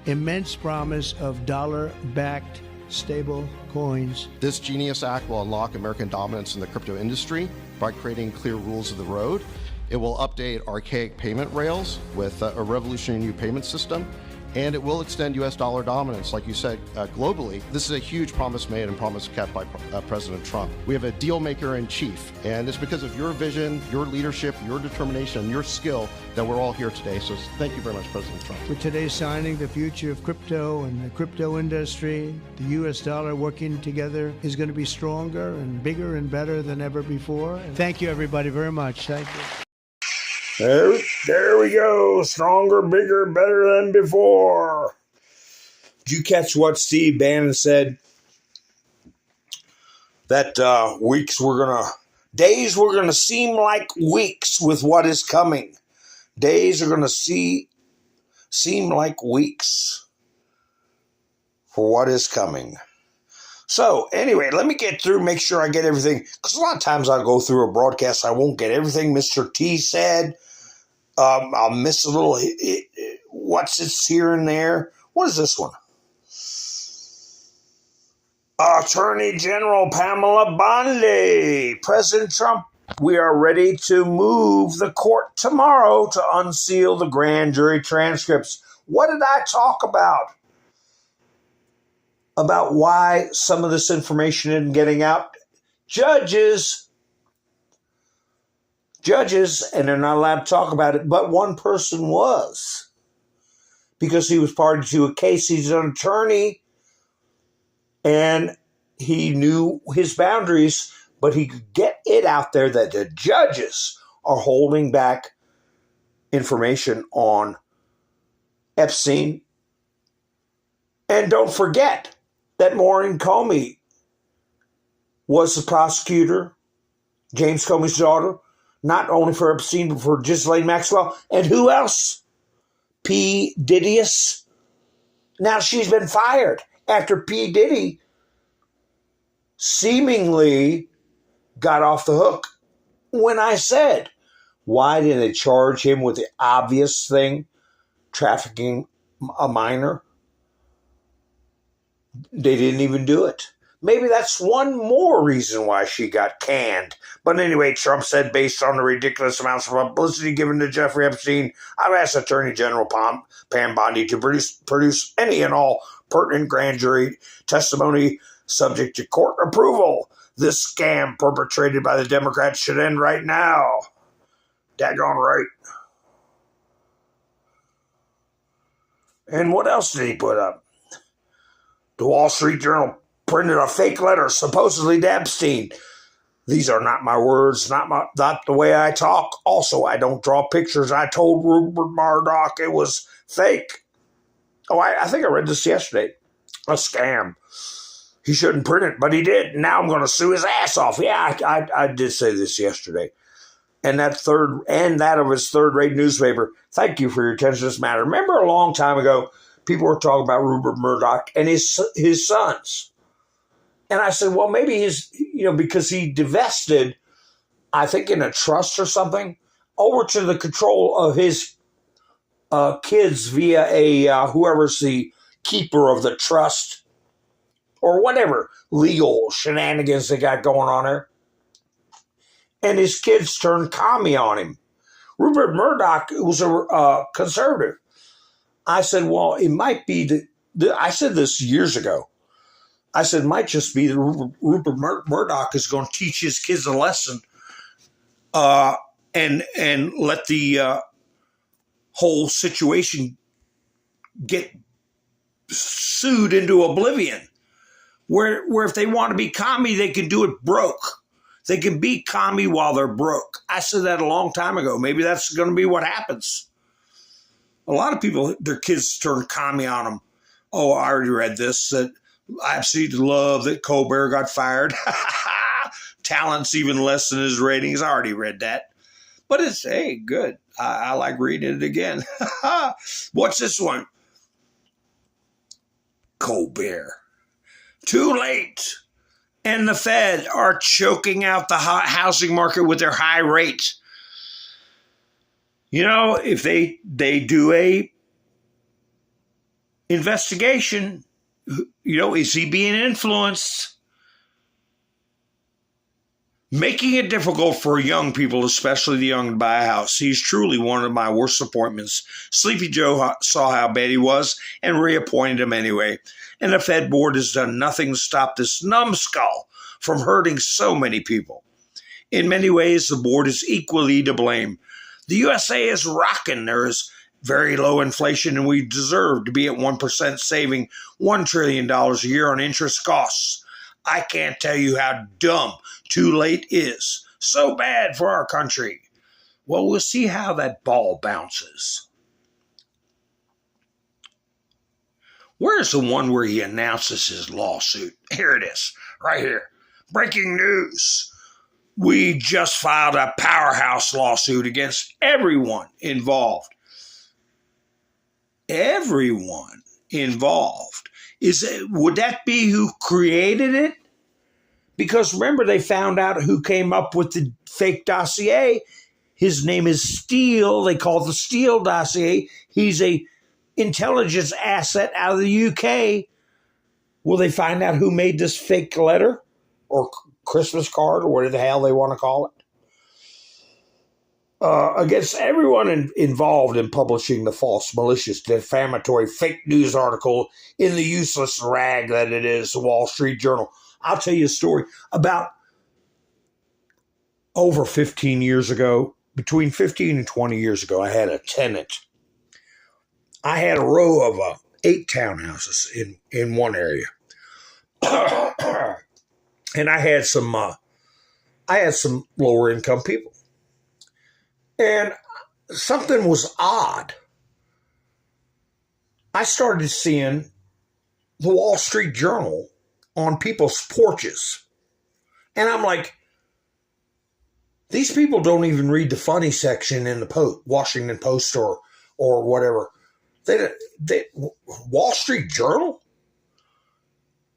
immense promise of dollar-backed stable coins. This Genius Act will unlock American dominance in the crypto industry by creating clear rules of the road. It will update archaic payment rails with a revolutionary new payment system, and it will extend U.S. dollar dominance, like you said, globally. This is a huge promise made and promise kept by President Trump. We have a deal maker in chief, and it's because of your vision, your leadership, your determination, and your skill that we're all here today. So thank you very much, President Trump. With today's signing, the future of crypto and the crypto industry, the U.S. dollar working together is going to be stronger and bigger and better than ever before. And thank you, everybody, very much. Thank you. There we go. Stronger, bigger, better than before. Did you catch what Steve Bannon said? That days were gonna seem like weeks with what is coming. Days are gonna seem like weeks for what is coming. So anyway, let me get through, make sure I get everything, because a lot of times I'll go through a broadcast, I won't get everything Mr. T said. I'll miss a little what's it's here and there. What is this one? Attorney General Pamela Bondi. President Trump, we are ready to move the court tomorrow to unseal the grand jury transcripts. What did I talk about? About why some of this information isn't getting out? Judges, and they're not allowed to talk about it, but one person was. Because he was party to a case, he's an attorney, and he knew his boundaries, but he could get it out there that the judges are holding back information on Epstein. And don't forget that Maureen Comey was the prosecutor, James Comey's daughter, not only for Epstein, but for Ghislaine Maxwell. And who else? P. Diddyus. Now she's been fired after P. Diddy seemingly got off the hook. When I said, why didn't they charge him with the obvious thing, trafficking a minor? They didn't even do it. Maybe that's one more reason why she got canned. But anyway, Trump said, based on the ridiculous amounts of publicity given to Jeffrey Epstein, I've asked Attorney General Pam Bondi to produce any and all pertinent grand jury testimony subject to court approval. This scam perpetrated by the Democrats should end right now. Daggone right. And what else did he put up? The Wall Street Journal printed a fake letter supposedly to Epstein. These are not my words, not the way I talk. Also, I don't draw pictures. I told Rupert Murdoch it was fake. Oh, I think I read this yesterday. A scam. He shouldn't print it, but he did. Now I'm going to sue his ass off. Yeah, I did say this yesterday. and that of his third-rate newspaper. Thank you for your attention to this matter. Remember a long time ago, people were talking about Rupert Murdoch and his sons. And I said, well, maybe because he divested, I think in a trust or something, over to the control of his kids via whoever's the keeper of the trust or whatever legal shenanigans they got going on there. And his kids turned commie on him. Rupert Murdoch was a conservative. I said, well, it might be I said this years ago. I said, it might just be that Rupert Murdoch is going to teach his kids a lesson and let the whole situation get sued into oblivion. Where if they want to be commie, they can do it broke. They can be commie while they're broke. I said that a long time ago. Maybe that's going to be what happens. A lot of people, their kids turn commie on them. Oh, I already read this. That I absolutely love that Colbert got fired. Talent's even less than his ratings. I already read that. But it's, hey, good. I like reading it again. What's this one? Colbert. Too late. And the Fed are choking out the housing market with their high rate. You know, if they do a investigation, you know, is he being influenced? Making it difficult for young people, especially the young, to buy a house. He's truly one of my worst appointments. Sleepy Joe saw how bad he was and reappointed him anyway. And the Fed board has done nothing to stop this numbskull from hurting so many people. In many ways, the board is equally to blame. The USA is rocking. There is very low inflation, and we deserve to be at 1%, saving $1 trillion a year on interest costs. I can't tell you how dumb too late is. So bad for our country. Well, we'll see how that ball bounces. Where's the one where he announces his lawsuit? Here it is, right here. Breaking news. We just filed a powerhouse lawsuit against everyone involved. Everyone involved. Would that be who created it? Because remember, they found out who came up with the fake dossier. His name is Steele. They call it the Steele dossier. He's a intelligence asset out of the UK. Will they find out who made this fake letter or Christmas card or whatever the hell they want to call it? Against everyone involved in publishing the false, malicious, defamatory, fake news article in the useless rag that it is, the Wall Street Journal. I'll tell you a story. About over 15 years ago, between 15 and 20 years ago, I had a tenant. I had a row of 8 townhouses in one area. And I had some lower income people. And something was odd. I started seeing the Wall Street Journal on people's porches. And I'm like, these people don't even read the funny section in the Washington Post or whatever. They Wall Street Journal?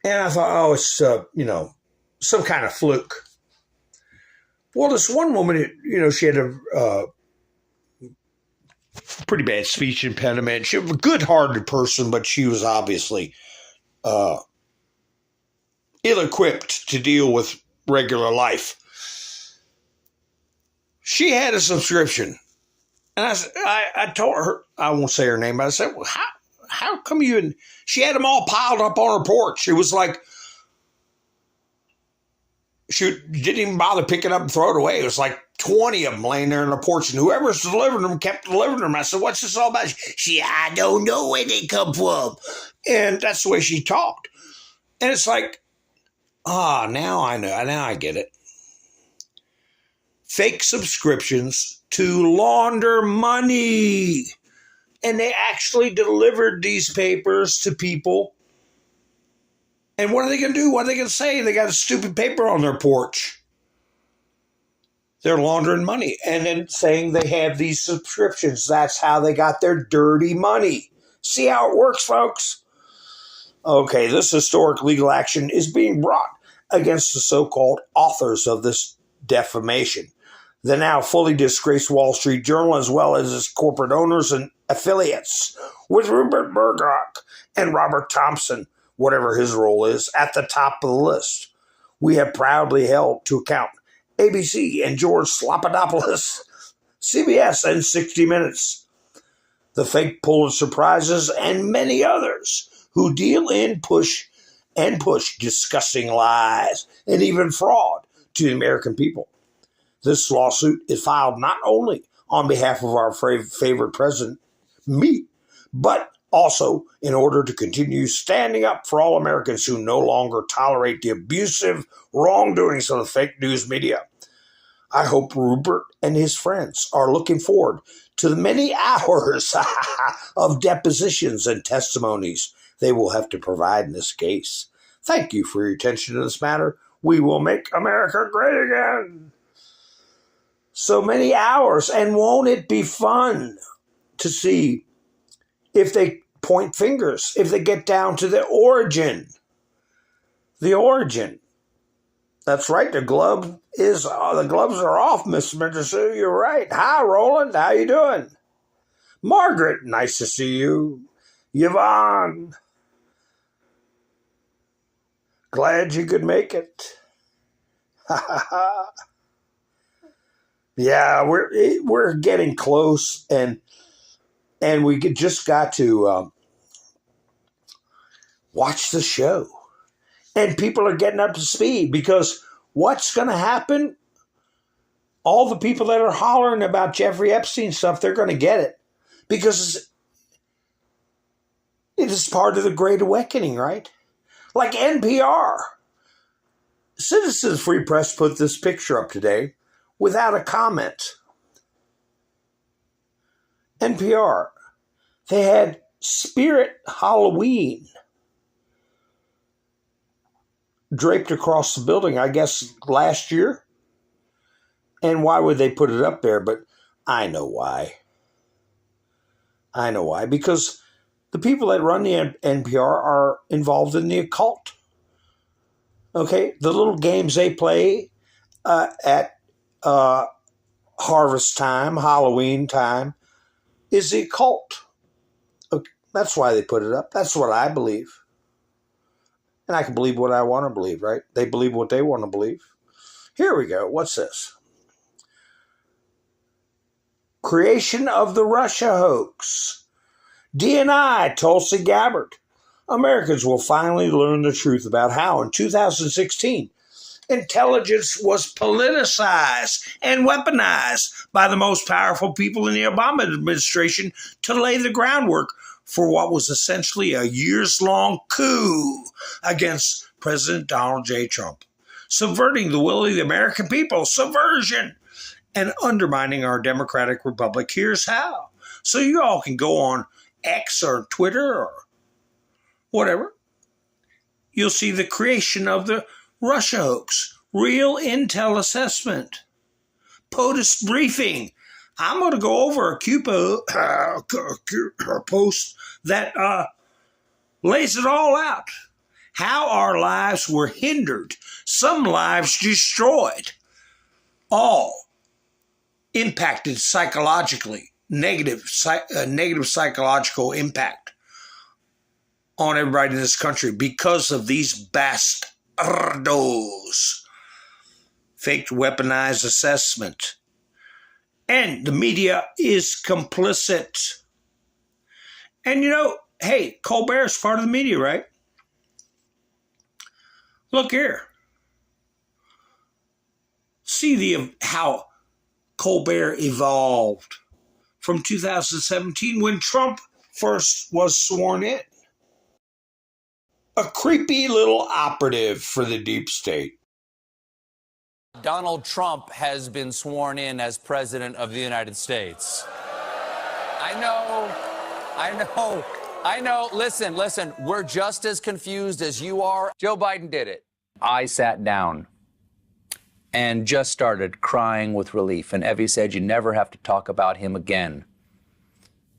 And I thought, oh, it's, some kind of fluke. Well, this one woman, she had a pretty bad speech impediment. She was a good-hearted person, but she was obviously ill-equipped to deal with regular life. She had a subscription. And I told her, I won't say her name, but I said, well, how come you, and she had them all piled up on her porch. It was like, she didn't even bother picking up and throw it away. It was like 20 of them laying there on the porch, and whoever's delivering them kept delivering them. I said, what's this all about? I don't know where they come from. And that's the way she talked. And it's like, now I know. Now I get it. Fake subscriptions to launder money. And they actually delivered these papers to people. And what are they going to do? What are they going to say? They got a stupid paper on their porch. They're laundering money and then saying they have these subscriptions. That's how they got their dirty money. See how it works, folks? Okay, this historic legal action is being brought against the so-called authors of this defamation. The now fully disgraced Wall Street Journal, as well as its corporate owners and affiliates, with Rupert Murdoch and Robert Thompson, whatever his role is, at the top of the list. We have proudly held to account ABC and George Slopadopoulos, CBS and 60 Minutes, the fake Pulitzer Prizes, and many others who deal in push disgusting lies and even fraud to the American people. This lawsuit is filed not only on behalf of our favorite president, me, but also in order to continue standing up for all Americans who no longer tolerate the abusive wrongdoings of the fake news media. I hope Rupert and his friends are looking forward to the many hours of depositions and testimonies they will have to provide in this case. Thank you for your attention to this matter. We will make America great again. So many hours, and won't it be fun to see if they point fingers, if they get down to the origin. The origin. That's right, the gloves are off, Mr. Sue. You're right. Hi, Roland. How you doing? Margaret, nice to see you. Yvonne, glad you could make it. Yeah, we're getting close, and we just got to watch the show. And people are getting up to speed, because what's going to happen? All the people that are hollering about Jeffrey Epstein stuff, they're going to get it, because it is part of the Great Awakening, right? Like NPR. Citizens Free Press put this picture up today without a comment. NPR. They had Spirit Halloween draped across the building, I guess, last year. And why would they put it up there? But I know why. I know why. Because the people that run the NPR are involved in the occult. Okay? The little games they play at harvest time, Halloween time, is the occult. Okay? That's why they put it up. That's what I believe. And I can believe what I want to believe, right? They believe what they want to believe. Here we go. What's this? Creation of the Russia hoax. DNI, Tulsi Gabbard. Americans will finally learn the truth about how in 2016, intelligence was politicized and weaponized by the most powerful people in the Obama administration to lay the groundwork for what was essentially a years-long coup against President Donald J. Trump, subverting the will of the American people, subversion, and undermining our democratic republic. Here's how. So you all can go on X or Twitter or whatever. You'll see the creation of the Russia hoax, real intel assessment, POTUS briefing. I'm going to go over a post that lays it all out. How our lives were hindered, some lives destroyed, all impacted psychologically, negative psychological impact on everybody in this country because of these bastardos. Faked, weaponized assessment. And the media is complicit. And you know, hey, Colbert's part of the media, right? Look here. See how Colbert evolved from 2017 when Trump first was sworn in. A creepy little operative for the deep state. Donald Trump has been sworn in as President of the United States. I know. Listen, we're just as confused as you are. Joe Biden did it. I sat down and just started crying with relief. And Evie said, "You never have to talk about him again."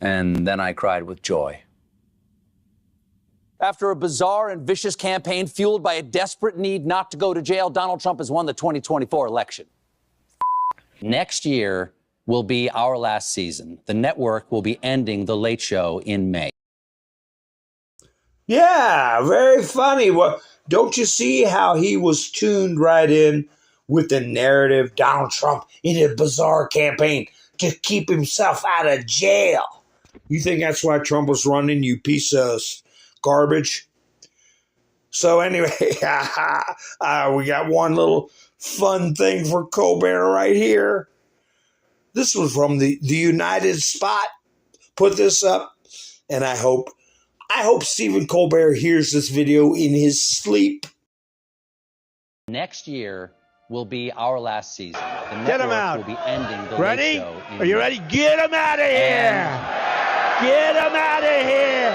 And then I cried with joy. After a bizarre and vicious campaign fueled by a desperate need not to go to jail, Donald Trump has won the 2024 election. Next year will be our last season. The network will be ending The Late Show in May. Yeah, very funny. Well, don't you see how he was tuned right in with the narrative? Donald Trump in a bizarre campaign to keep himself out of jail. You think that's why Trump was running, you piece of garbage? So anyway, we got one little fun thing for Colbert right here. This was from the United Spot. Put this up, and I hope Stephen Colbert hears this video in his sleep. Next year will be our last season. The Get him network out. will be ending The Ready? Late Show in Are you May. ready? Get him out of here! Get him out of here!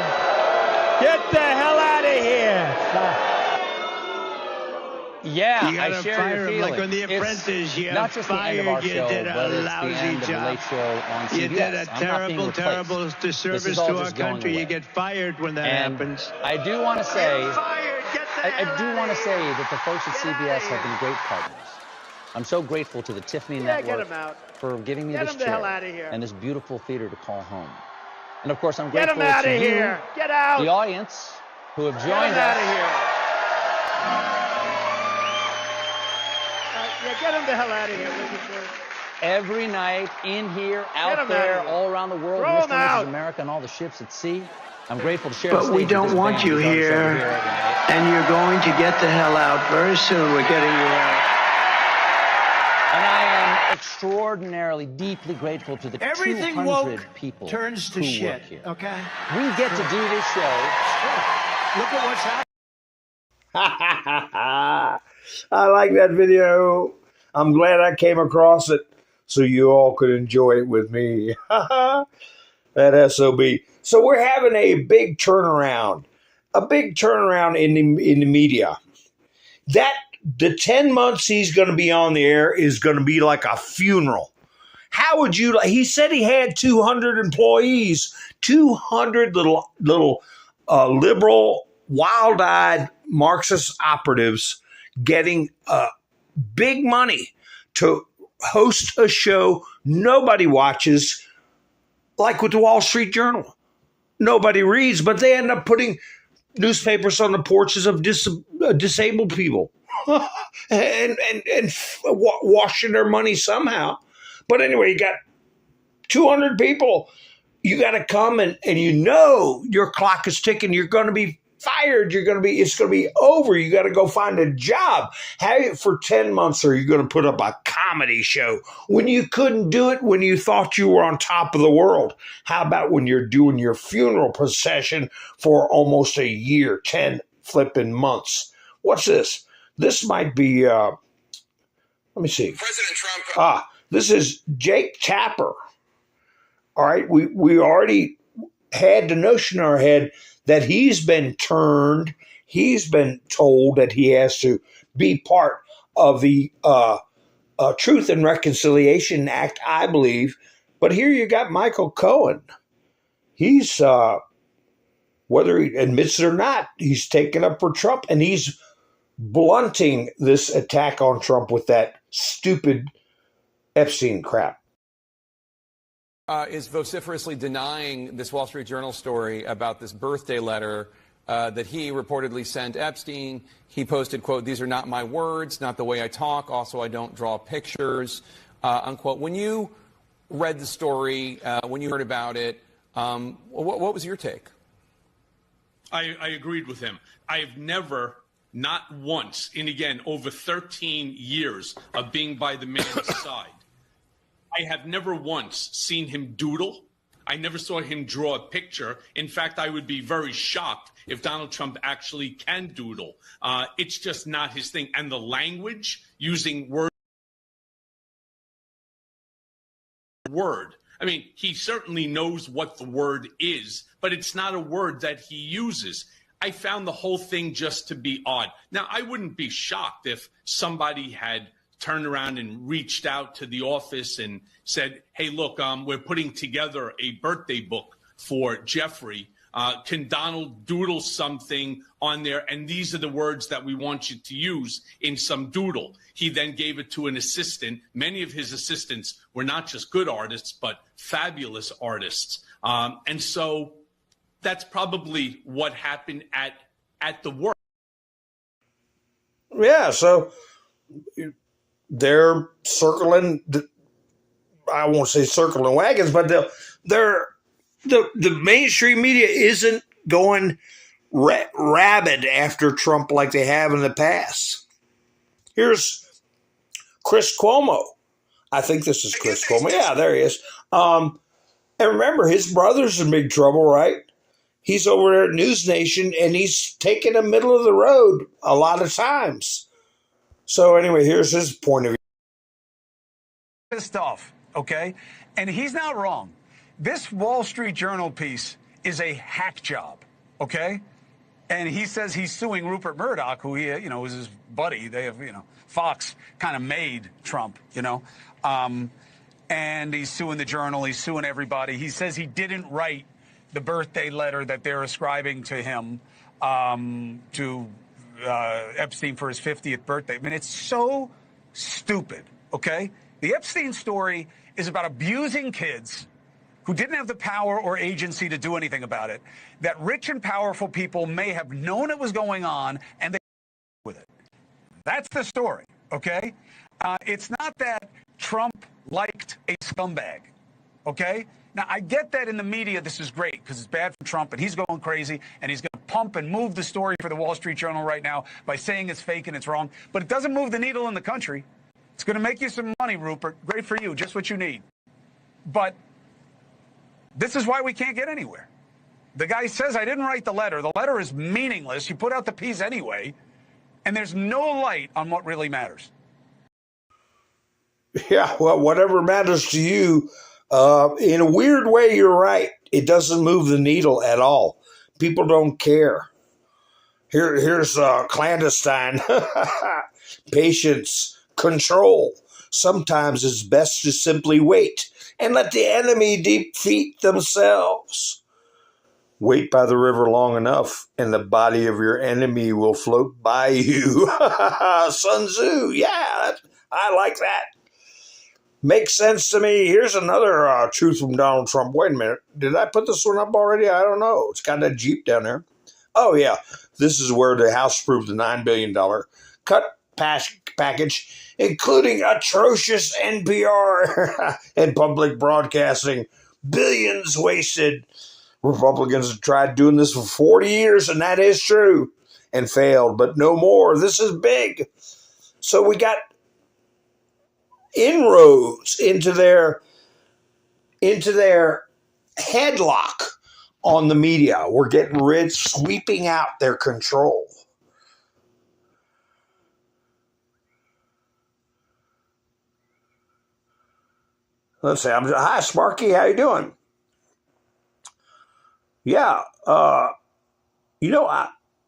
Get the hell out of here! Yeah, You I gotta share fire your him feeling. like on The It's Apprentice. You not just the end of our fired, you show, did a but it's lousy the end of job. The Late Show on CBS. You did a I'm not being terrible, replaced. terrible This disservice is all to our just going country. away. You get fired when that And happens. I do want to say, I do want to say that the folks at CBS have been great partners. I'm so grateful to the Tiffany Get Network him out. for giving me Get this him the hell chair outta here. and this beautiful theater to call home. And of course, I'm Get grateful him out to of you, here. Get out. the audience, who have Get joined him out us. of here. Yeah, get him the hell out of here. Will you, sir? Every night, in here, Get out him there, out of here. all around the world, Throw Mr. him and out. Mrs. America and all the ships at sea. I'm grateful to share But the stage we with don't this want band you who's always here, every night. and you're going to get the hell out very soon. We're getting you out. And I am extraordinarily, deeply grateful to the Everything 200 woke people turns to who shit, work here. okay? We get to do this show. Look at what's happening. I like that video. I'm glad I came across it so you all could enjoy it with me. That SOB. So we're having a big turnaround in the media. That the 10 months he's going to be on the air is going to be like a funeral. How would you like? He said he had 200 employees, 200 little liberal, wild-eyed Marxist operatives getting big money to host a show nobody watches, like with the Wall Street Journal. Nobody reads, but they end up putting newspapers on the porches of disabled people and washing their money somehow. But anyway, you got 200 people. You got to come and you know your clock is ticking. You're going to be fired. It's going to be over. You got to go find a job. How for 10 months are you going to put up a comedy show when you couldn't do it when you thought you were on top of the world? How about when you're doing your funeral procession for almost a year, 10 flipping months? What's this? This might be, let me see. President Trump. This is Jake Tapper. All right. We already had the notion in our head that he's been told that he has to be part of the Truth and Reconciliation Act, I believe. But here you got Michael Cohen. He's, whether he admits it or not, he's taken up for Trump, and he's blunting this attack on Trump with that stupid Epstein crap. Is vociferously denying this Wall Street Journal story about this birthday letter that he reportedly sent Epstein. He posted, quote, "These are not my words, not the way I talk. Also, I don't draw pictures," unquote. When you read the story, when you heard about it, what was your take? I agreed with him. I've never, not once, and again, over 13 years of being by the man's side, I have never once seen him doodle. I never saw him draw a picture. In fact, I would be very shocked if Donald Trump actually can doodle. It's just not his thing. And the language, using word. I mean, he certainly knows what the word is, but it's not a word that he uses. I found the whole thing just to be odd. Now, I wouldn't be shocked if somebody had turned around and reached out to the office and said, hey, look, we're putting together a birthday book for Jeffrey. Can Donald doodle something on there? And these are the words that we want you to use in some doodle. He then gave it to an assistant. Many of his assistants were not just good artists, but fabulous artists. And so that's probably what happened at the work. Yeah, so they're circling, I won't say circling wagons, but the mainstream media isn't going rabid after Trump like they have in the past. Here's Chris Cuomo. I think this is Chris Cuomo. Yeah, there he is. And remember, his brother's in big trouble, right? He's over there at News Nation, and he's taking the middle of the road a lot of times. So anyway, here's his point of view. Pissed off, okay? And he's not wrong. This Wall Street Journal piece is a hack job, okay? And he says he's suing Rupert Murdoch, who he, was his buddy. They have, Fox kind of made Trump, and he's suing the Journal. He's suing everybody. He says he didn't write the birthday letter that they're ascribing to him, to Epstein for his 50th birthday. I mean, it's so stupid, okay? The Epstein story is about abusing kids who didn't have the power or agency to do anything about it, that rich and powerful people may have known it was going on and they with it. That's the story, okay? It's not that Trump liked a scumbag, okay? Now, I get that in the media this is great because it's bad for Trump and he's going crazy and he's going to pump and move the story for the Wall Street Journal right now by saying it's fake and it's wrong, but it doesn't move the needle in the country. It's going to make you some money, Rupert. Great for you, just what you need. But this is why we can't get anywhere. The guy says, I didn't write the letter. The letter is meaningless. You put out the piece anyway, and there's no light on what really matters. Yeah, well, whatever matters to you, in a weird way, you're right. It doesn't move the needle at all. People don't care. Here's clandestine. Patience, control. Sometimes it's best to simply wait and let the enemy defeat themselves. Wait by the river long enough, and the body of your enemy will float by you. Sun Tzu, yeah, I like that. Makes sense to me. Here's another truth from Donald Trump. Wait a minute. Did I put this one up already? I don't know. It's got that Jeep down there. Oh, yeah. This is where the House approved the $9 billion cut package, including atrocious NPR and public broadcasting. Billions wasted. Republicans have tried doing this for 40 years, and that is true, and failed. But no more. This is big. So we got inroads into their headlock on the media. We're getting rid, sweeping out their control. Let's see. Hi, Sparky. How you doing? Yeah.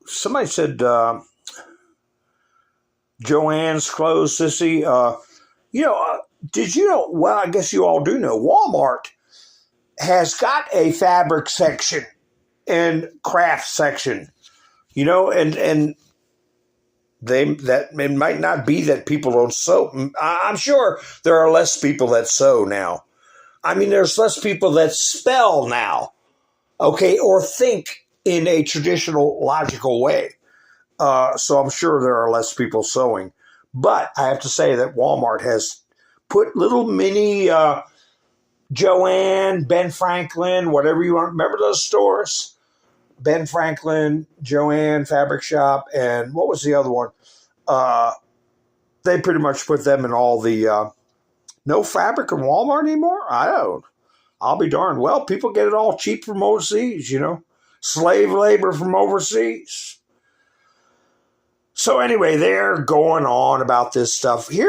Somebody said Joanne's closed, sissy. Did you know? Well, I guess you all do know. Walmart has got a fabric section and craft section. And it might not be that people don't sew. I'm sure there are less people that sew now. I mean, there's less people that spell now, okay, or think in a traditional, logical way. So I'm sure there are less people sewing. But I have to say that Walmart has put little mini Joanne, Ben Franklin, whatever you want. Remember those stores? Ben Franklin, Joanne Fabric Shop, and what was the other one? They pretty much put them in all the no fabric in Walmart anymore? I don't. I'll be darned. Well, people get it all cheap from overseas, slave labor from overseas. So anyway, they're going on about this stuff. This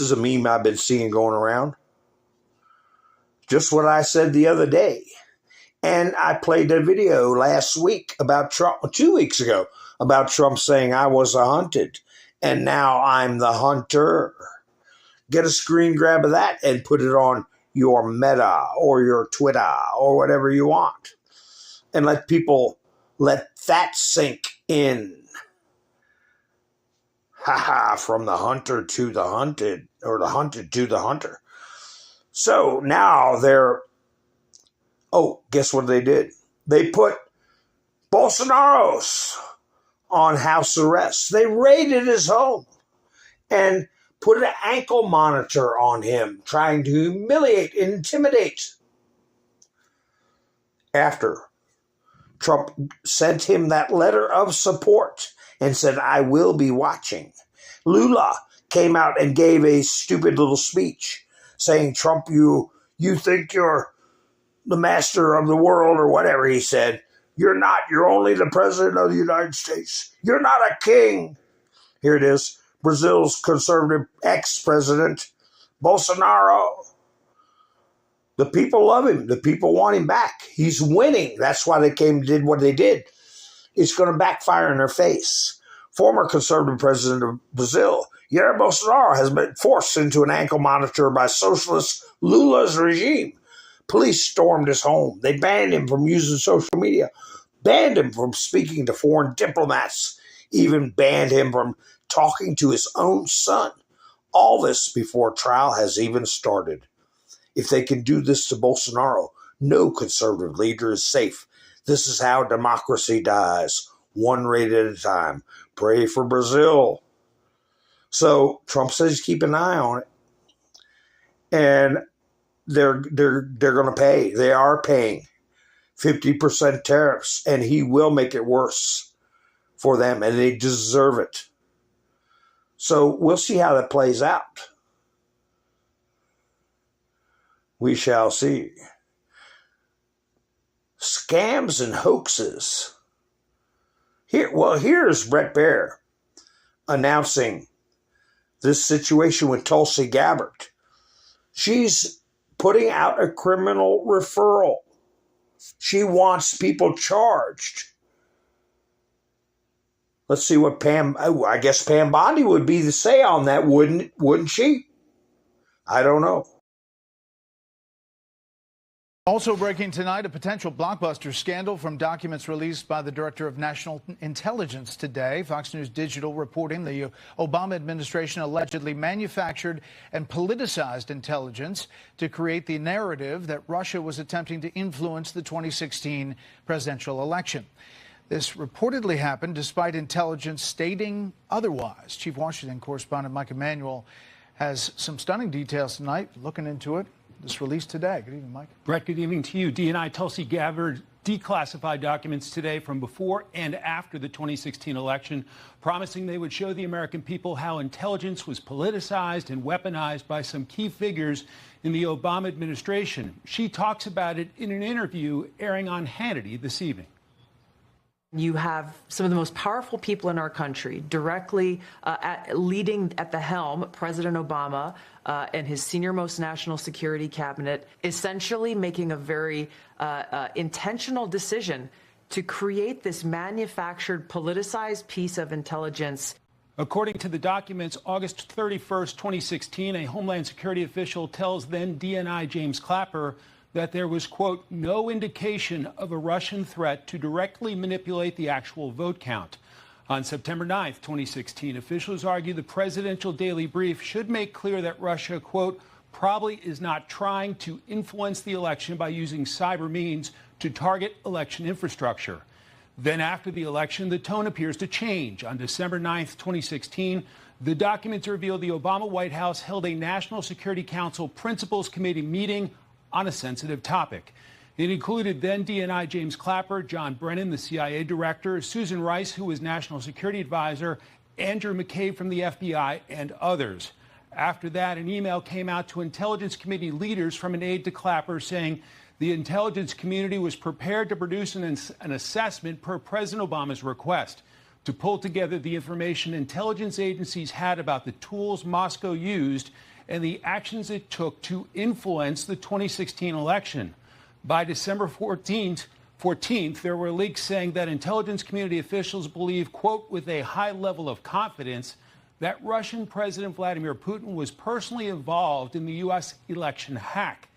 is a meme I've been seeing going around. Just what I said the other day. And I played a video last week about Trump, 2 weeks ago, about Trump saying I was a hunted, and now I'm the hunter. Get a screen grab of that and put it on your Meta or your Twitter or whatever you want. And let people let that sink in. Ha, from the hunter to the hunted, or the hunted to the hunter. So now they're, guess what they did? They put Bolsonaro's on house arrest. They raided his home and put an ankle monitor on him, trying to humiliate and intimidate. After Trump sent him that letter of support and said, I will be watching, Lula came out and gave a stupid little speech saying, Trump, you think you're the master of the world or whatever he said. You're not. You're only the president of the United States. You're not a king. Here it is. Brazil's conservative ex-president, Bolsonaro. The people love him. The people want him back. He's winning. That's why they came and did what they did. It's going to backfire in their face. Former conservative president of Brazil, Jair Bolsonaro, has been forced into an ankle monitor by socialist Lula's regime. Police stormed his home. They banned him from using social media, banned him from speaking to foreign diplomats, even banned him from talking to his own son. All this before trial has even started. If they can do this to Bolsonaro, no conservative leader is safe. This is how democracy dies, one raid at a time. Pray for Brazil. So Trump says keep an eye on it. And they're going to pay. They are paying 50% tariffs, and he will make it worse for them, and they deserve it. So we'll see how that plays out. We shall see. Scams and hoaxes. Here's Brett Baer announcing this situation with Tulsi Gabbard. She's putting out a criminal referral. She wants people charged. Let's see what I guess Pam Bondi would be the say on that, wouldn't she? I don't know. Also breaking tonight, a potential blockbuster scandal from documents released by the Director of National Intelligence today. Fox News Digital reporting the Obama administration allegedly manufactured and politicized intelligence to create the narrative that Russia was attempting to influence the 2016 presidential election. This reportedly happened despite intelligence stating otherwise. Chief Washington correspondent Mike Emanuel has some stunning details tonight, looking into it. This released today. Good evening, Mike. Brett, good evening to you. DNI Tulsi Gabbard declassified documents today from before and after the 2016 election, promising they would show the American people how intelligence was politicized and weaponized by some key figures in the Obama administration. She talks about it in an interview airing on Hannity this evening. You have some of the most powerful people in our country directly leading at the helm, President Obama and his senior-most national security cabinet, essentially making a very intentional decision to create this manufactured, politicized piece of intelligence. According to the documents, August 31st, 2016, a Homeland Security official tells then DNI James Clapper that there was, quote, no indication of a Russian threat to directly manipulate the actual vote count. On September 9th, 2016, officials argue the presidential daily brief should make clear that Russia, quote, probably is not trying to influence the election by using cyber means to target election infrastructure. Then after the election, the tone appears to change. On December 9th, 2016, the documents reveal the Obama White House held a National Security Council Principals Committee meeting on a sensitive topic. It included then DNI James Clapper, John Brennan, the CIA director, Susan Rice, who was National Security Advisor, Andrew McCabe from the FBI, and others. After that, an email came out to Intelligence Committee leaders from an aide to Clapper saying the intelligence community was prepared to produce an assessment per President Obama's request to pull together the information intelligence agencies had about the tools Moscow used and the actions it took to influence the 2016 election. By December 14th, there were leaks saying that intelligence community officials believe, quote, with a high level of confidence, that Russian President Vladimir Putin was personally involved in the U.S. election hack.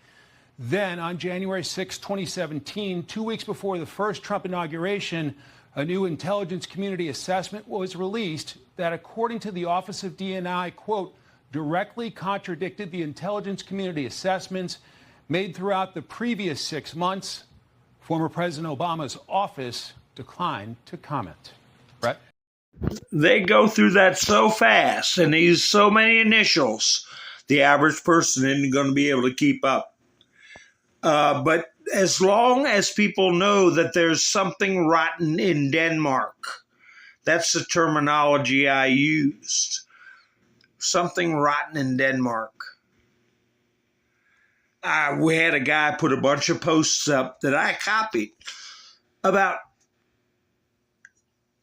Then, on January 6, 2017, 2 weeks before the first Trump inauguration, a new intelligence community assessment was released that, according to the Office of DNI, quote, directly contradicted the intelligence community assessments made throughout the previous 6 months. Former President Obama's office declined to comment. Brett? They go through that so fast and they use so many initials, the average person isn't going to be able to keep up. But as long as people know that there's something rotten in Denmark, that's the terminology I used. Something rotten in Denmark. We had a guy put a bunch of posts up that I copied about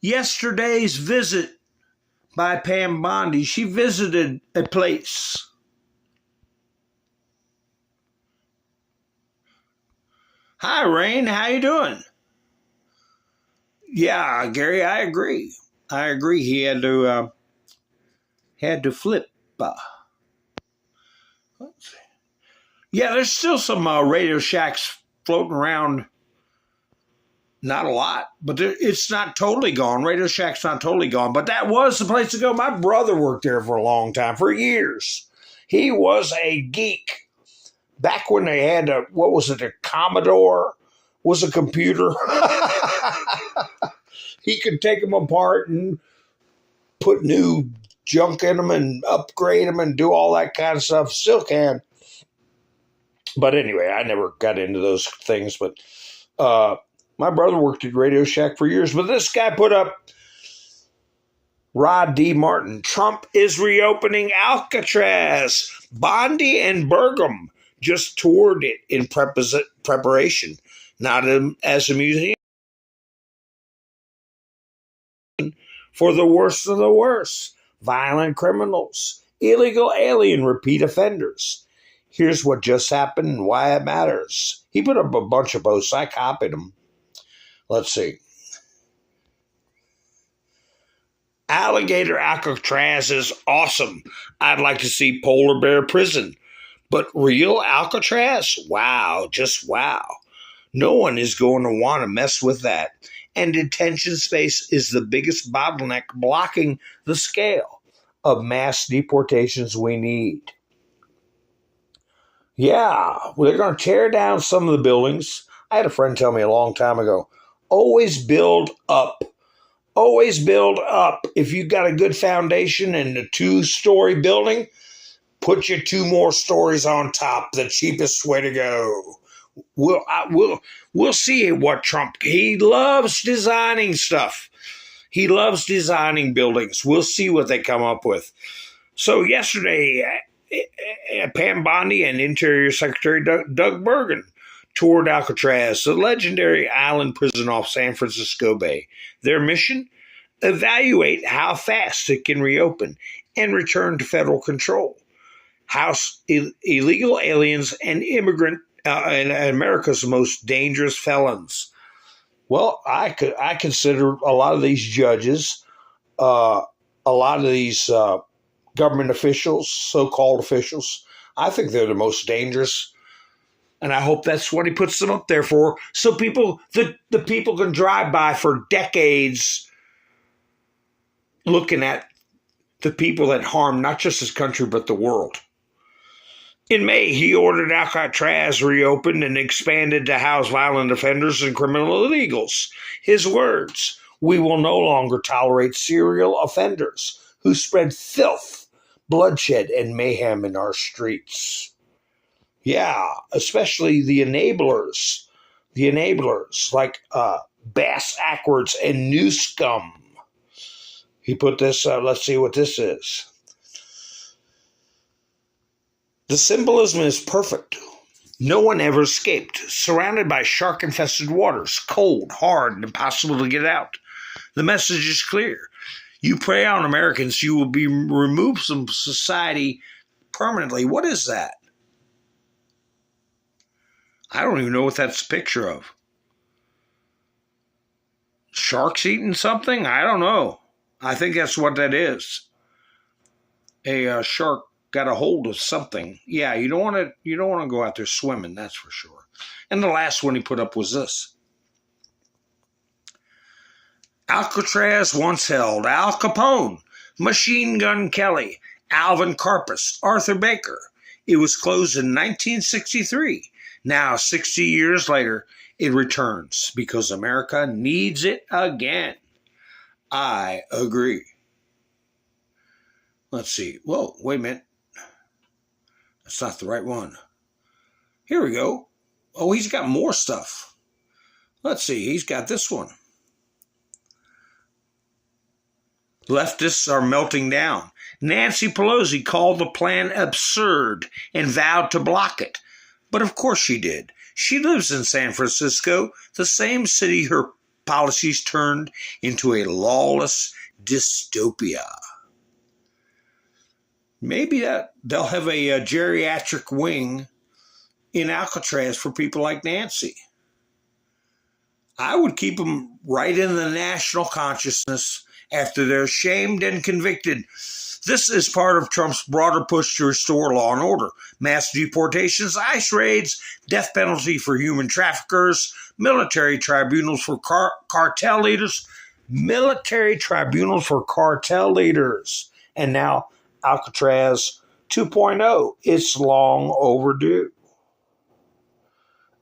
yesterday's visit by Pam Bondi. She visited a place. Hi, Rain. How you doing? Yeah, Gary, I agree. He had to flip. Let's see. Yeah, there's still some Radio Shacks floating around. Not a lot, but it's not totally gone. Radio Shack's not totally gone, but that was the place to go. My brother worked there for a long time, for years. He was a geek. Back when they had a Commodore was a computer. He could take them apart and put new junk in them and upgrade them and do all that kind of stuff. Still can. But anyway, I never got into those things. But my brother worked at Radio Shack for years. But this guy put up Rod D. Martin. Trump is reopening Alcatraz. Bondi and Burgum just toured it in preparation, not as a museum. For the worst of the worst, violent criminals, illegal alien repeat offenders. Here's what just happened and why it matters. He put up a bunch of posts. I copied them. Let's see. Alligator Alcatraz is awesome. I'd like to see Polar Bear Prison. But real Alcatraz? Wow, just wow. No one is going to want to mess with that. And detention space is the biggest bottleneck blocking the scale of mass deportations we need. Yeah, well, they're going to tear down some of the buildings. I had a friend tell me a long time ago, always build up. Always build up. If you've got a good foundation and a 2-story building, put your 2 more stories on top. The cheapest way to go. We'll see what Trump. He loves designing stuff. He loves designing buildings. We'll see what they come up with. So yesterday, Pam Bondi and Interior Secretary Doug Burgum toured Alcatraz, the legendary island prison off San Francisco Bay. Their mission? Evaluate how fast it can reopen and return to federal control. House illegal aliens and and America's most dangerous felons. Well, I consider a lot of these judges, a lot of these government officials, so-called officials, I think they're the most dangerous. And I hope that's what he puts them up there for. So the people can drive by for decades looking at the people that harm not just his country, but the world. In May, he ordered Alcatraz reopened and expanded to house violent offenders and criminal illegals. His words, we will no longer tolerate serial offenders who spread filth, bloodshed, and mayhem in our streets. Yeah, especially the enablers like Bass Ackwards and New Scum. He put this, let's see what this is. The symbolism is perfect. No one ever escaped, surrounded by shark-infested waters, cold, hard, and impossible to get out. The message is clear. You prey on Americans, you will be removed from society permanently. What is that? I don't even know what that's a picture of. Sharks eating something? I don't know. I think that's what that is. A shark got a hold of something. Yeah, you don't want to go out there swimming, that's for sure. And the last one he put up was this. Alcatraz once held Al Capone, Machine Gun Kelly, Alvin Karpis, Arthur Baker. It was closed in 1963. Now, 60 years later, it returns because America needs it again. I agree. Let's see. Whoa, wait a minute. That's not the right one. Here we go. Oh, he's got more stuff. Let's see. He's got this one. Leftists are melting down. Nancy Pelosi called the plan absurd and vowed to block it. But of course she did. She lives in San Francisco, the same city her policies turned into a lawless dystopia. Maybe they'll have a geriatric wing in Alcatraz for people like Nancy. I would keep them right in the national consciousness after they're shamed and convicted. This is part of Trump's broader push to restore law and order. Mass deportations, ICE raids, death penalty for human traffickers, military tribunals for cartel leaders, and now Alcatraz 2.0. It's long overdue.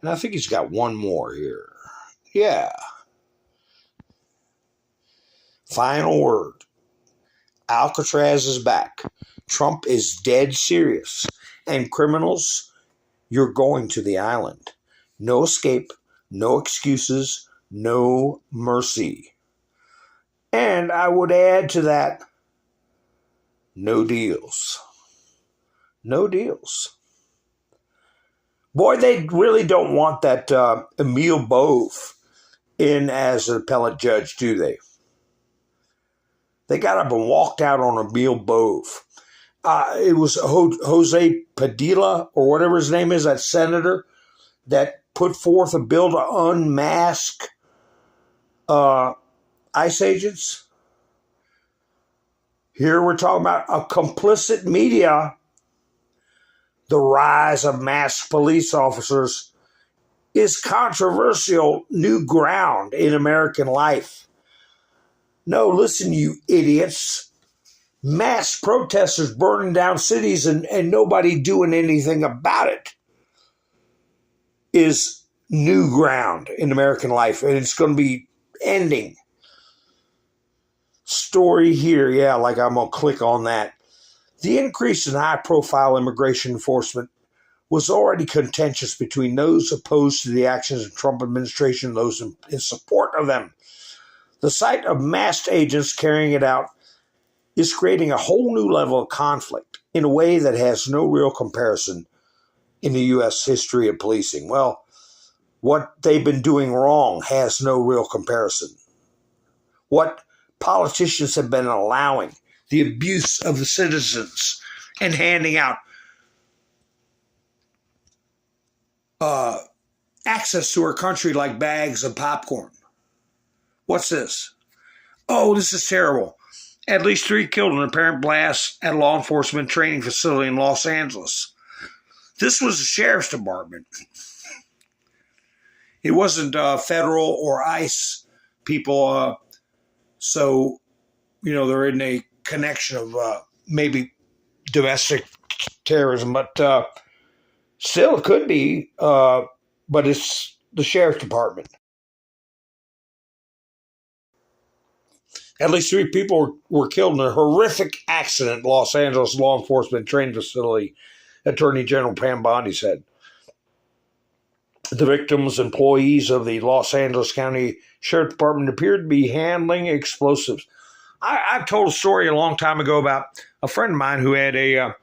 And I think he's got one more here. Yeah. Final word. Alcatraz is back. Trump is dead serious. And criminals, you're going to the island. No escape, no excuses, no mercy. And I would add to that, no deals. No deals. Boy, they really don't want that Emile Bove in as an appellate judge, do they? They got up and walked out on Emile Bove. It was Jose Padilla, or whatever his name is, that senator, that put forth a bill to unmask ICE agents. Here we're talking about a complicit media. The rise of masked police officers is controversial new ground in American life. No, listen, you idiots. Mass protesters burning down cities and nobody doing anything about it is new ground in American life, and it's going to be ending. Story here, yeah, like I'm going to click on that. The increase in high-profile immigration enforcement was already contentious between those opposed to the actions of the Trump administration and those in support of them. The sight of masked agents carrying it out is creating a whole new level of conflict in a way that has no real comparison in the U.S. history of policing. Well, what they've been doing wrong has no real comparison. What politicians have been allowing, the abuse of the citizens, and handing out access to our country like bags of popcorn. What's this? Oh, this is terrible. At least 3 killed in an apparent blast at a law enforcement training facility in Los Angeles. This was the sheriff's department. It wasn't federal or ICE people. So, they're in a connection of maybe domestic terrorism, but still it could be. But it's the sheriff's department. At least 3 people were killed in a horrific accident at Los Angeles law enforcement training facility, Attorney General Pam Bondi said. The victims, employees of the Los Angeles County Sheriff Department, appeared to be handling explosives. I've told a story a long time ago about a friend of mine who had a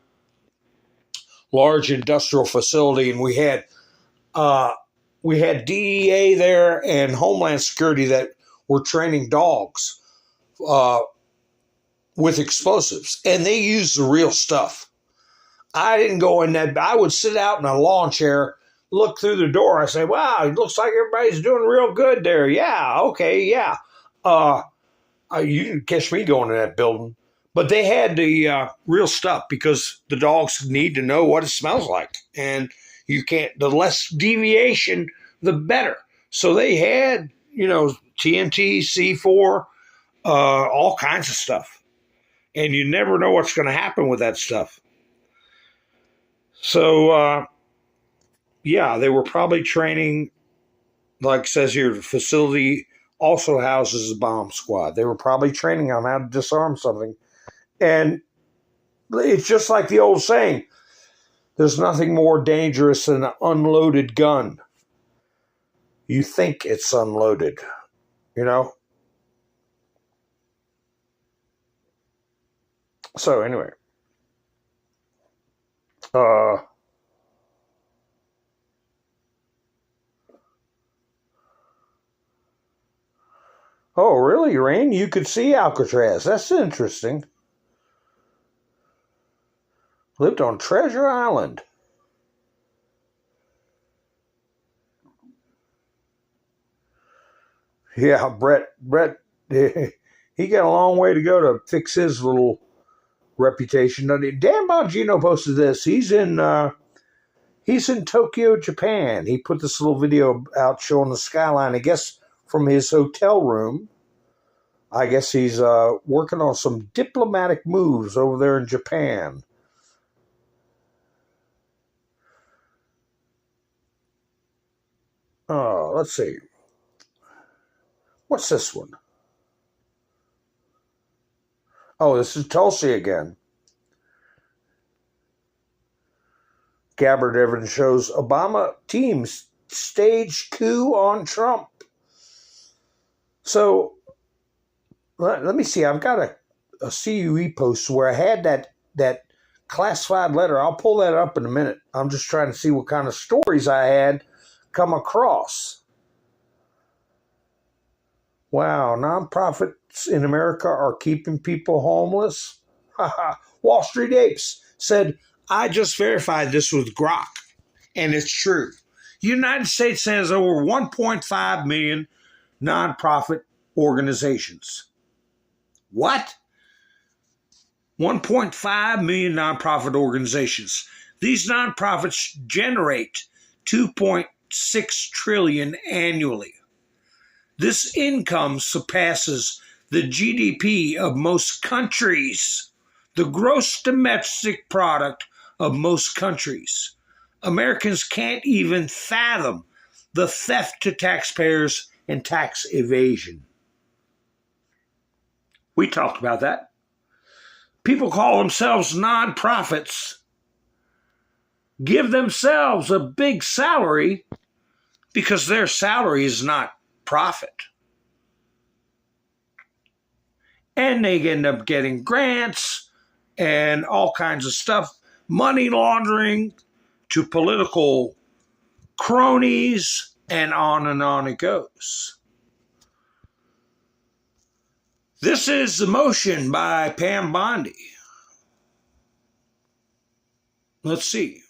large industrial facility, and we had DEA there and Homeland Security that were training dogs with explosives, and they used the real stuff. I didn't go in that. I would sit out in a lawn chair look through the door. I say, wow, it looks like everybody's doing real good there. Yeah, okay, yeah. You can catch me going to that building. But they had the real stuff because the dogs need to know what it smells like. And you can't, the less deviation, the better. So they had, TNT, C4, all kinds of stuff. And you never know what's going to happen with that stuff. So, they were probably training, like it says here, the facility also houses a bomb squad. They were probably training on how to disarm something. And it's just like the old saying, there's nothing more dangerous than an unloaded gun. You think it's unloaded, So anyway. Oh, really, Rain? You could see Alcatraz. That's interesting. Lived on Treasure Island. Yeah, Brett, he got a long way to go to fix his little reputation. Dan Bongino posted this. He's in Tokyo, Japan. He put this little video out showing the skyline, I guess, from his hotel room. I guess he's working on some diplomatic moves over there in Japan. Oh, let's see. What's this one? Oh, this is Tulsi again. Gabbard evidence shows Obama teams staged coup on Trump. So, let me see. I've got a CUE post where I had that classified letter. I'll pull that up in a minute. I'm just trying to see what kind of stories I had come across. Wow, nonprofits in America are keeping people homeless. Wall Street Apes said, I just verified this with Grok, and it's true. The United States has over 1.5 million nonprofit organizations. What? 1.5 million nonprofit organizations. These nonprofits generate $2.6 trillion annually. This income surpasses the GDP of most countries, the gross domestic product of most countries. Americans can't even fathom the theft to taxpayers and tax evasion. We talked about that. People call themselves nonprofits, give themselves a big salary because their salary is not profit. And they end up getting grants and all kinds of stuff, money laundering to political cronies, and on it goes. This is The Motion by Pam Bondi. Let's see.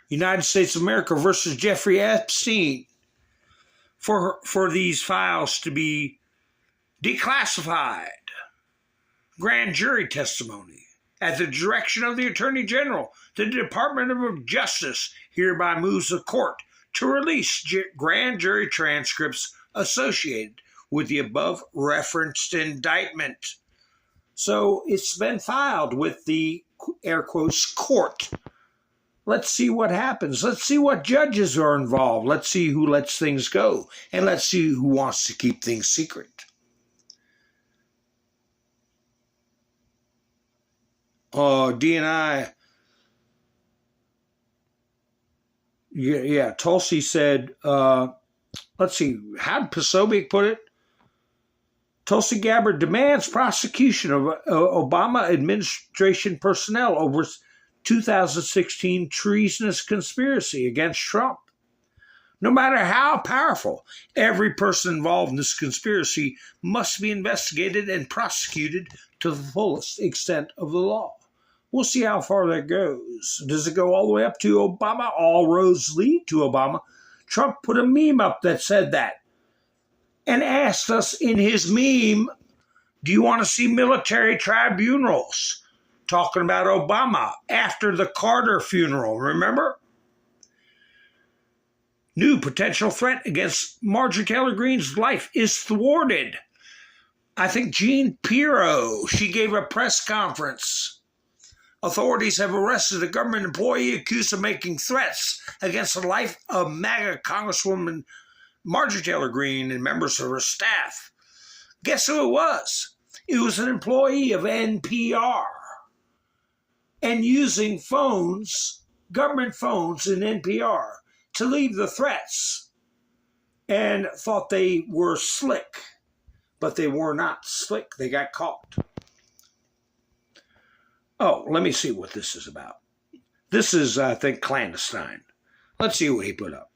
United States of America versus Jeffrey Epstein for these files to be declassified. Grand jury testimony. At the direction of the Attorney General, the Department of Justice hereby moves the court to release grand jury transcripts associated with the above referenced indictment. So it's been filed with the, air quotes, court. Let's see what happens. Let's see what judges are involved. Let's see who lets things go. And let's see who wants to keep things secret. DNI. Yeah, Tulsi said, let's see, how did Posobiec put it? Tulsi Gabbard demands prosecution of Obama administration personnel over 2016 treasonous conspiracy against Trump. No matter how powerful, every person involved in this conspiracy must be investigated and prosecuted to the fullest extent of the law. We'll see how far that goes. Does it go all the way up to Obama? All roads lead to Obama. Trump put a meme up that said that and asked us in his meme, do you want to see military tribunals? Talking about Obama after the Carter funeral, remember? New potential threat against Marjorie Taylor Greene's life is thwarted. I think Jean Pirro, she gave a press conference. Authorities have arrested a government employee accused of making threats against the life of MAGA Congresswoman Marjorie Taylor Greene and members of her staff. Guess who it was? It was an employee of NPR. And using phones, government phones in NPR, to leave the threats. And thought they were slick. But they were not slick. They got caught. Oh, let me see what this is about. This is, I think, clandestine. Let's see what he put up.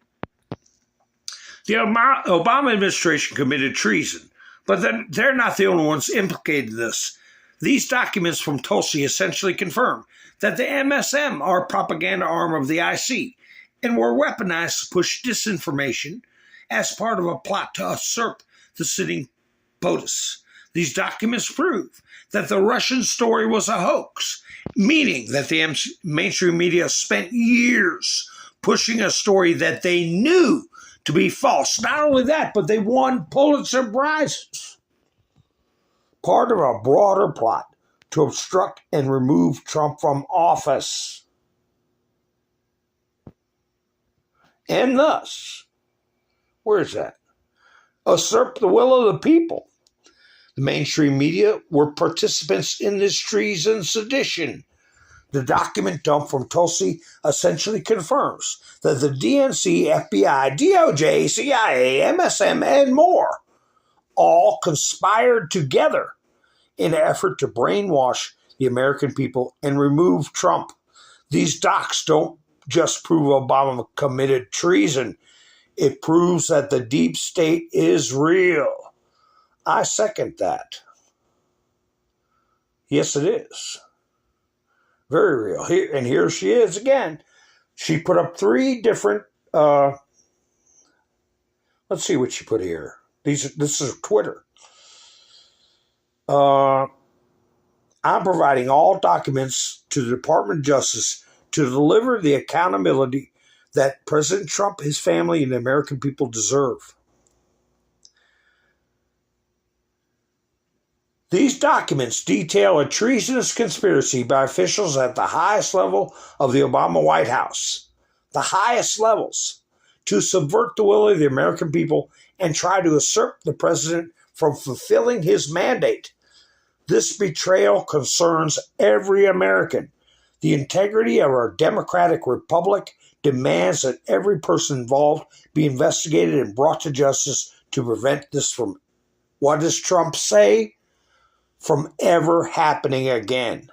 The Obama administration committed treason, but then they're not the only ones implicated in this. These documents from Tulsi essentially confirm that the MSM are a propaganda arm of the IC and were weaponized to push disinformation as part of a plot to usurp the sitting POTUS. These documents prove that the Russian story was a hoax, meaning that the mainstream media spent years pushing a story that they knew to be false. Not only that, but they won Pulitzer Prizes. Part of a broader plot to obstruct and remove Trump from office. And thus, where's that? Usurp the will of the people. The mainstream media were participants in this treason sedition. The document dump from Tulsi essentially confirms that the DNC, FBI, DOJ, CIA, MSM, and more all conspired together in an effort to brainwash the American people and remove Trump. These docs don't just prove Obama committed treason. It proves that the deep state is real. I second that. Yes, it is. Very real. Here she is again. She put up 3 different, let's see what she put here. This is Twitter. I'm providing all documents to the Department of Justice to deliver the accountability that President Trump, his family, and the American people deserve. These documents detail a treasonous conspiracy by officials at the highest level of the Obama White House, the highest levels, to subvert the will of the American people and try to usurp the president from fulfilling his mandate. This betrayal concerns every American. The integrity of our democratic republic demands that every person involved be investigated and brought to justice to prevent this from, what does Trump say? From ever happening again.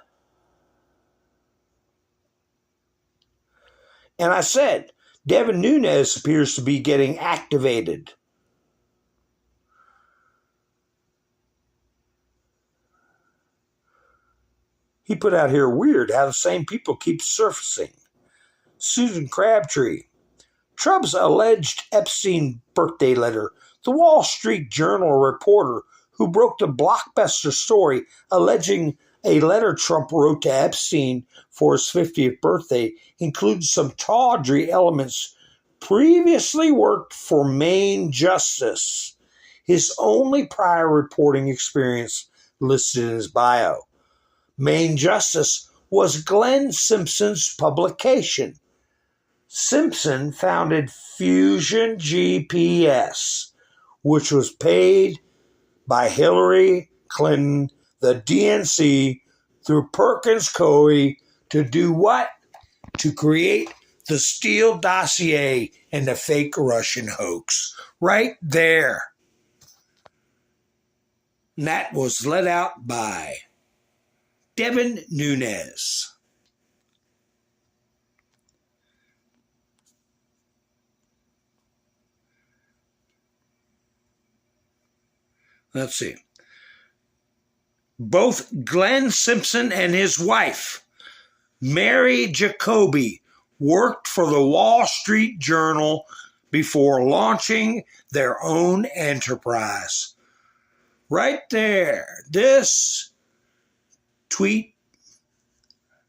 And I said, Devin Nunes appears to be getting activated. He put out here, weird how the same people keep surfacing. Susan Crabtree. Trump's alleged Epstein birthday letter. The Wall Street Journal reporter who broke the blockbuster story alleging a letter Trump wrote to Epstein for his 50th birthday includes some tawdry elements previously worked for Maine Justice, his only prior reporting experience listed in his bio. Maine Justice was Glenn Simpson's publication. Simpson founded Fusion GPS, which was paid by Hillary Clinton, the DNC, through Perkins Coie to do what? To create the Steele dossier and the fake Russian hoax. Right there. And that was let out by Devin Nunes. Let's see. Both Glenn Simpson and his wife Mary Jacoby worked for the Wall Street Journal before launching their own enterprise. Right there. This tweet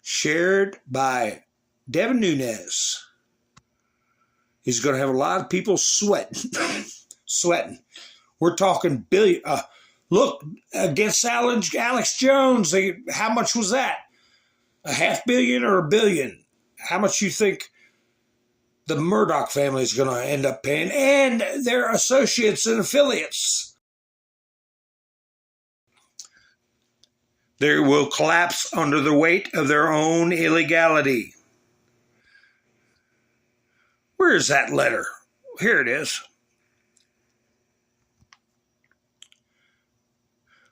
shared by Devin Nunes is going to have a lot of people sweating. Sweating. We're talking billion. Look, against Alex Jones, how much was that? $500 million or $1 billion? How much you think the Murdoch family is going to end up paying? And their associates and affiliates. They will collapse under the weight of their own illegality. Where is that letter? Here it is.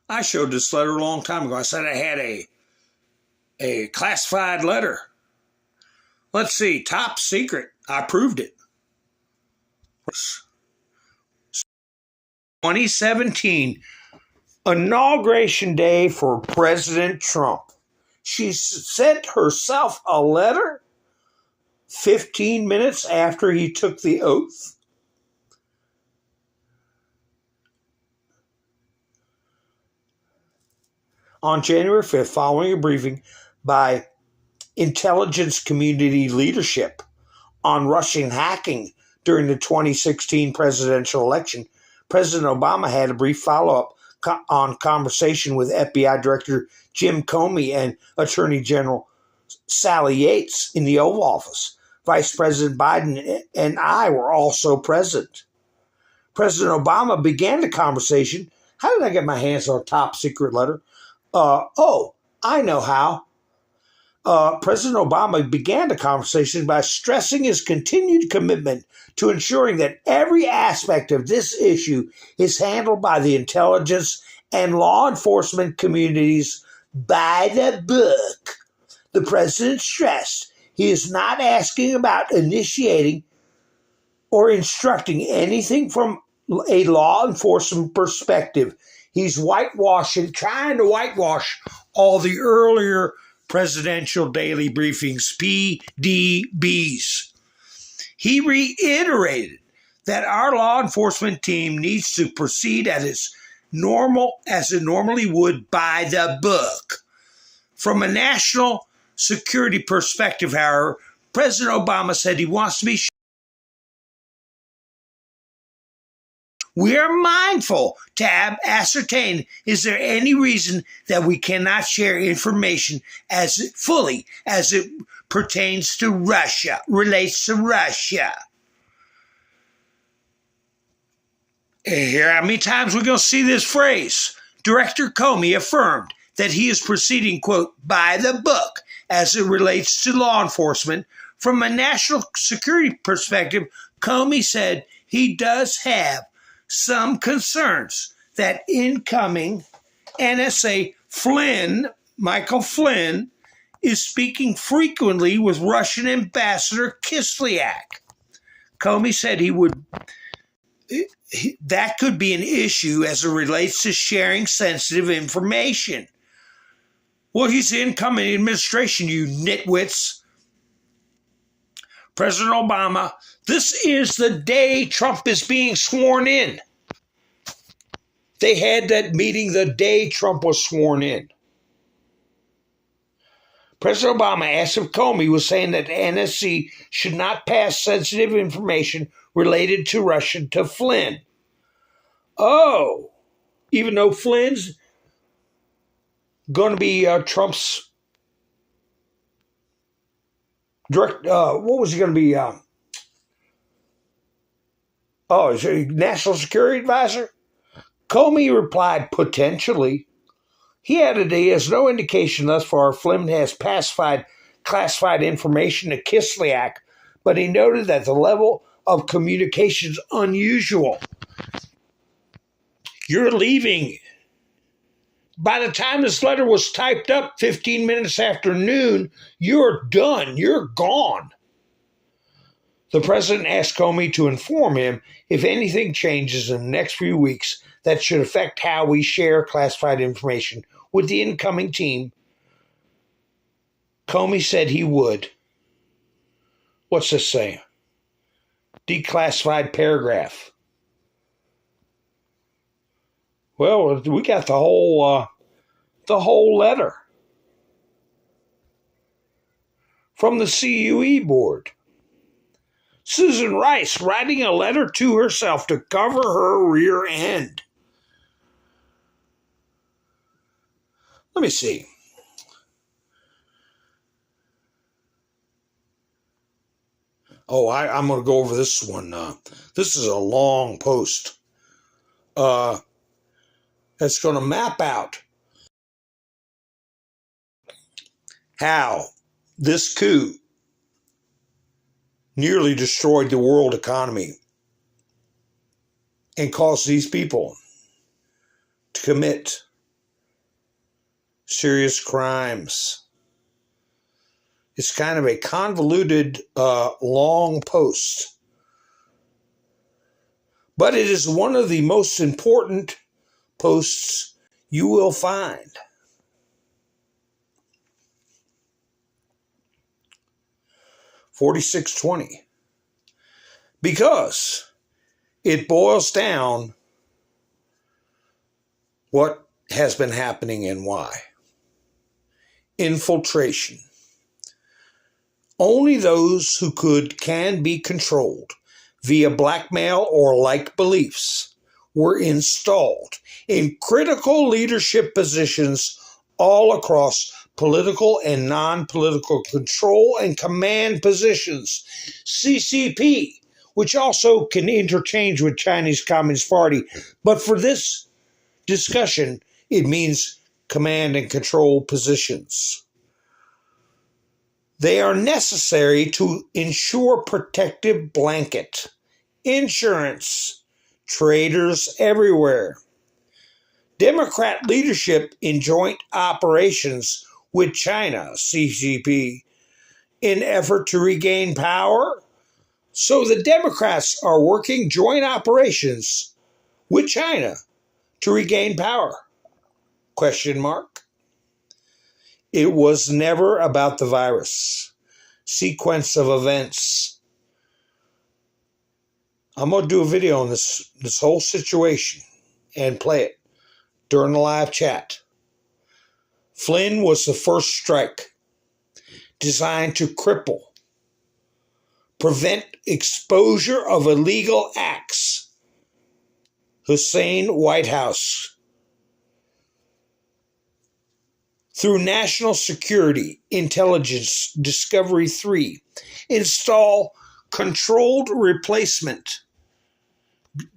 I showed this letter a long time ago. I said I had a classified letter. Let's see, top secret. I proved it. 2017, inauguration day for President Trump. She sent herself a letter 15 minutes after he took the oath. On January 5th, following a briefing by intelligence community leadership on Russian hacking during the 2016 presidential election, President Obama had a brief follow-up on conversation with FBI Director Jim Comey and Attorney General Sally Yates in the Oval Office. Vice President Biden and I were also present. President Obama began the conversation. How did I get my hands on a top secret letter? I know how. President Obama began the conversation by stressing his continued commitment to ensuring that every aspect of this issue is handled by the intelligence and law enforcement communities by the book. The president stressed he is not asking about initiating or instructing anything from a law enforcement perspective. He's trying to whitewash all the earlier presidential daily briefings, PDBs. He reiterated that our law enforcement team needs to proceed as it normally would by the book. From a national security perspective, however, President Obama said he wants to be sure. We are mindful to ascertain, is there any reason that we cannot share information fully as it pertains to Russia, relates to Russia? Here, how many times we're going to see this phrase? Director Comey affirmed that he is proceeding, quote, by the book as it relates to law enforcement. From a national security perspective, Comey said he does have some concerns that incoming NSA Michael Flynn, is speaking frequently with Russian Ambassador Kislyak. Comey said that could be an issue as it relates to sharing sensitive information. Well, he's the incoming administration, you nitwits. President Obama, this is the day Trump is being sworn in. They had that meeting the day Trump was sworn in. President Obama asked if Comey was saying that the NSC should not pass sensitive information related to Russia to Flynn. Oh, even though Flynn's going to be Trump's direct, what was he going to be? Is he National Security Advisor? Comey replied, potentially. He added he has no indication thus far Flynn has classified information to Kislyak, but he noted that the level of communication is unusual. You're leaving. By the time this letter was typed up 15 minutes after noon, you're done. You're gone. The president asked Comey to inform him if anything changes in the next few weeks that should affect how we share classified information with the incoming team Comey said he would. What's this saying? Declassified paragraph. Well, we got the whole letter from the CUE board. Susan Rice writing a letter to herself to cover her rear end. Let me see. Oh, I'm going to go over this one. This is a long post. That's going to map out how this coup nearly destroyed the world economy and caused these people to commit serious crimes. It's kind of a convoluted, long post. But it is one of the most important posts you will find. $46.20. Because it boils down what has been happening and why. Infiltration. Only those who can be controlled via blackmail or like beliefs were installed in critical leadership positions all across political and non-political control and command positions. CCP, which also can interchange with Chinese Communist Party, but for this discussion, it means command and control positions. They are necessary to ensure protective blanket, insurance, traitors everywhere. Democrat leadership in joint operations with China, CCP, in effort to regain power. So the Democrats are working joint operations with China to regain power? Question mark. It was never about the virus. Sequence of events. I'm going to do a video on this whole situation and play it during the live chat. Flynn was the first strike designed to cripple, prevent exposure of illegal acts. Hussein White House. Through National Security Intelligence Discovery 3, install controlled replacement.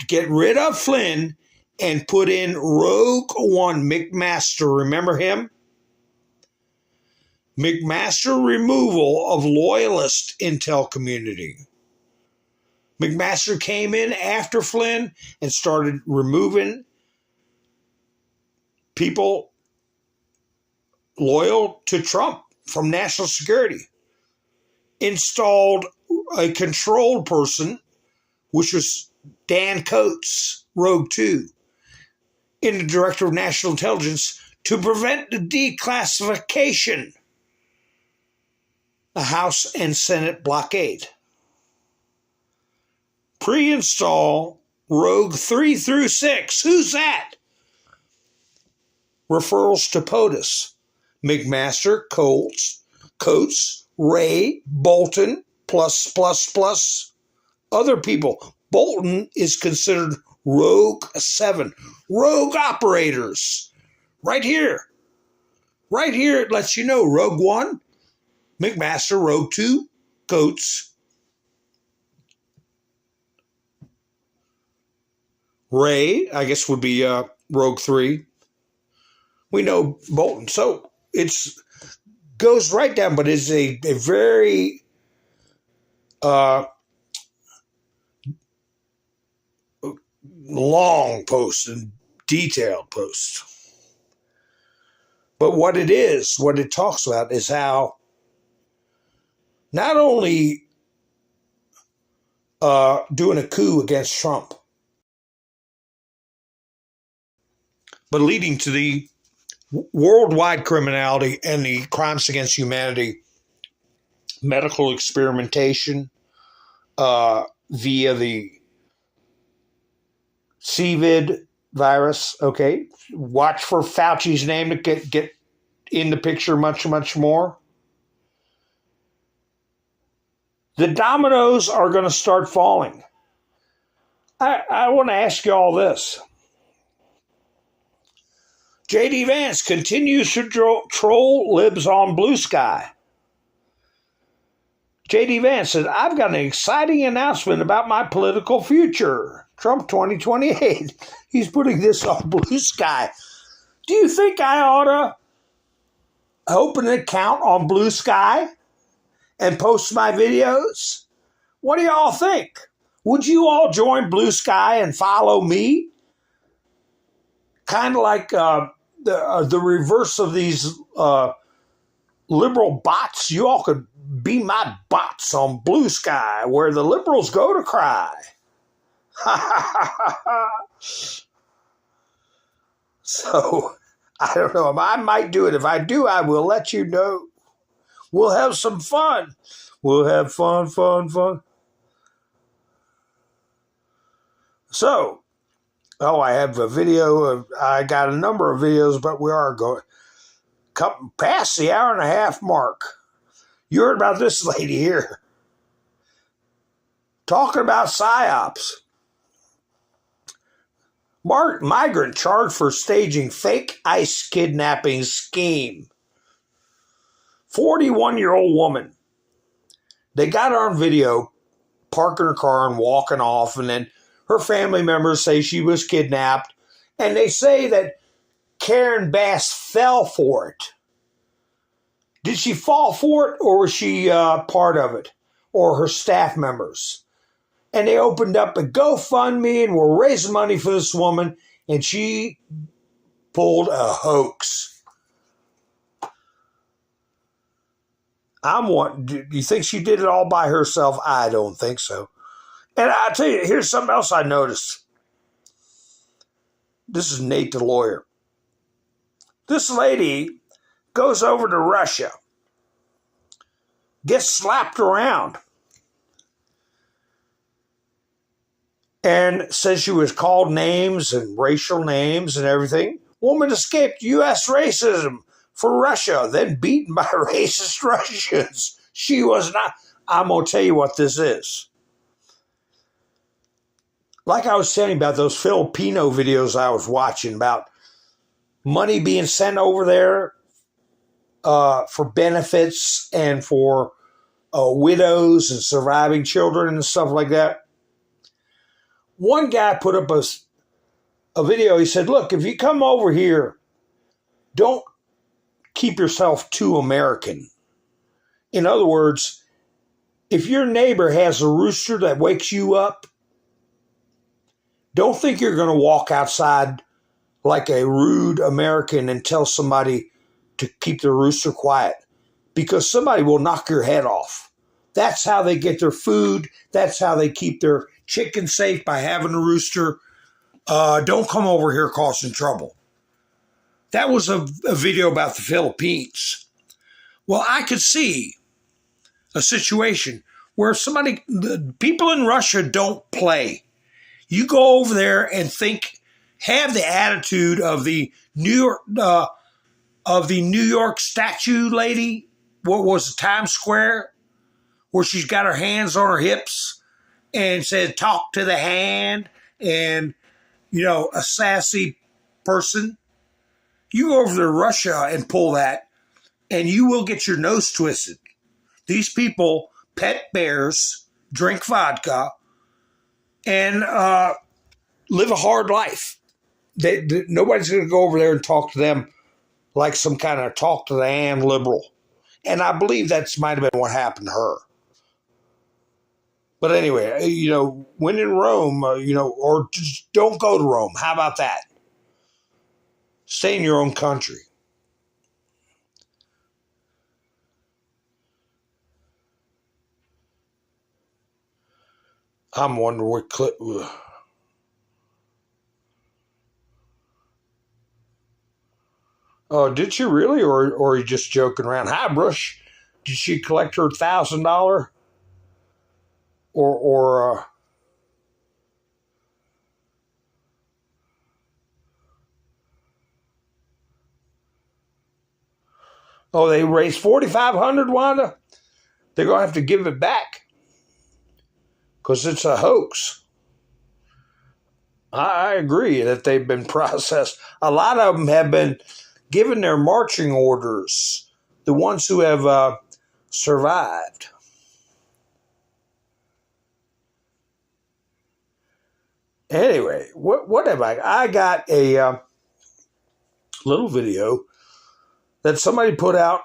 Get rid of Flynn and put in Rogue One McMaster. Remember him? McMaster removal of loyalist intel community. McMaster came in after Flynn and started removing people loyal to Trump from national security. Installed a controlled person, which was Dan Coates, Rogue 2, in the Director of National Intelligence to prevent the declassification, a House and Senate blockade. Pre-install Rogue 3 through 6. Who's that? Referrals to POTUS. McMaster, Coates, Ray, Bolton, plus, other people. Bolton is considered Rogue 7. Rogue operators. Right here. Right here it lets you know Rogue 1, McMaster, Rogue 2, Coates, Ray, I guess would be Rogue 3. We know Bolton. So it's goes right down, but it's a very long post and detailed post. But what it talks about is how not only doing a coup against Trump, but leading to the worldwide criminality and the crimes against humanity, medical experimentation via the COVID virus. Okay, watch for Fauci's name to get in the picture much, much more. The dominoes are going to start falling. I want to ask you all this. J.D. Vance continues to troll libs on Blue Sky. J.D. Vance says, I've got an exciting announcement about my political future. Trump 2028. He's putting this on Blue Sky. Do you think I ought to open an account on Blue Sky and post my videos? What do y'all think? Would you all join Blue Sky and follow me? Kind of like the reverse of these liberal bots. You all could be my bots on Blue Sky, where the liberals go to cry. So, I don't know. I might do it. If I do, I will let you know. We'll have some fun. We'll have fun. So, I have a video. I got a number of videos, but we are going past the hour and a half mark. You heard about this lady here talking about PSYOPs. Migrant charged for staging fake ICE kidnapping scheme. 41-year-old woman. They got her on video parking her car and walking off, and then her family members say she was kidnapped, and they say that Karen Bass fell for it. Did she fall for it, or was she part of it, or her staff members? And they opened up a GoFundMe and were raising money for this woman, and she pulled a hoax. Do you think she did it all by herself? I don't think so. And I'll tell you, here's something else I noticed. This is Nate the lawyer. This lady goes over to Russia, gets slapped around, and says she was called names and racial names and everything. Woman escaped U.S. racism for Russia, then beaten by racist Russians. She was not. I'm going to tell you what this is. Like I was telling you about those Filipino videos I was watching about money being sent over there for benefits and for widows and surviving children and stuff like that. One guy put up a video. He said, look, if you come over here, don't keep yourself too American. In other words, if your neighbor has a rooster that wakes you up, don't think you're going to walk outside like a rude American and tell somebody to keep their rooster quiet, because somebody will knock your head off. That's how they get their food. That's how they keep their chicken safe, by having a rooster. Don't come over here causing trouble. That was a video about the Philippines. Well, I could see a situation where the people in Russia don't play. You go over there and have the attitude of the New York statue lady. What was it, Times Square, where she's got her hands on her hips and said, talk to the hand, and, a sassy person. You go over to Russia and pull that, and you will get your nose twisted. These people pet bears, drink vodka, and live a hard life. Nobody's going to go over there and talk to them like some kind of talk to the hand liberal. And I believe that might have been what happened to her. But anyway, when in Rome, or just don't go to Rome. How about that? Stay in your own country. I'm wondering what clip. Oh, did she really, or are you just joking around? Hi, Brush. Did she collect her $1,000? Or oh, they raised $4,500, Wanda? They're going to have to give it back because it's a hoax. I agree that they've been processed. A lot of them have been given their marching orders, the ones who have survived. Anyway, what have I got a little video that somebody put out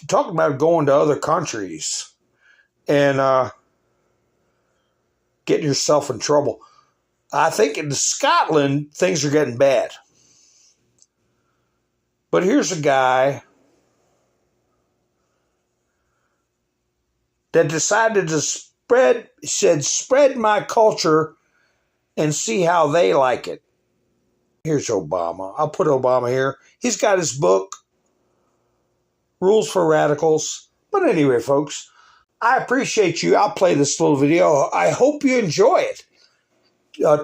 talking about going to other countries and getting yourself in trouble. I think in Scotland, things are getting bad. But here's a guy that decided to spread my culture and see how they like it. Here's Obama. I'll put Obama here. He's got his book, Rules for Radicals. But anyway, folks, I appreciate you. I'll play this little video. I hope you enjoy it.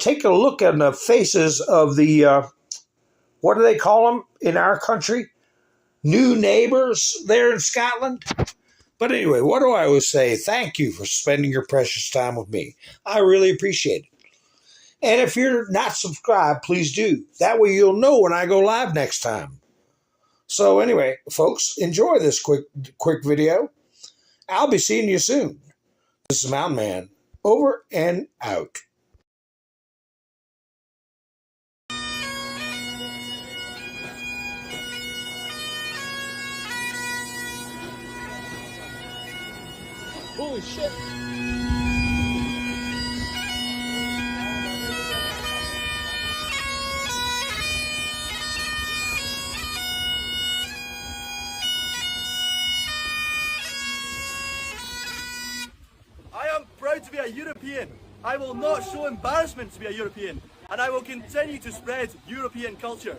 Take a look at the faces of the, what do they call them in our country? New neighbors there in Scotland. But anyway, what do I always say? Thank you for spending your precious time with me. I really appreciate it. And if you're not subscribed, please do. That way you'll know when I go live next time. So anyway, folks, enjoy this quick video. I'll be seeing you soon. This is Mountain Man, over and out. Holy shit. I am proud to be a European. I will not show embarrassment to be a European, and I will continue to spread European culture.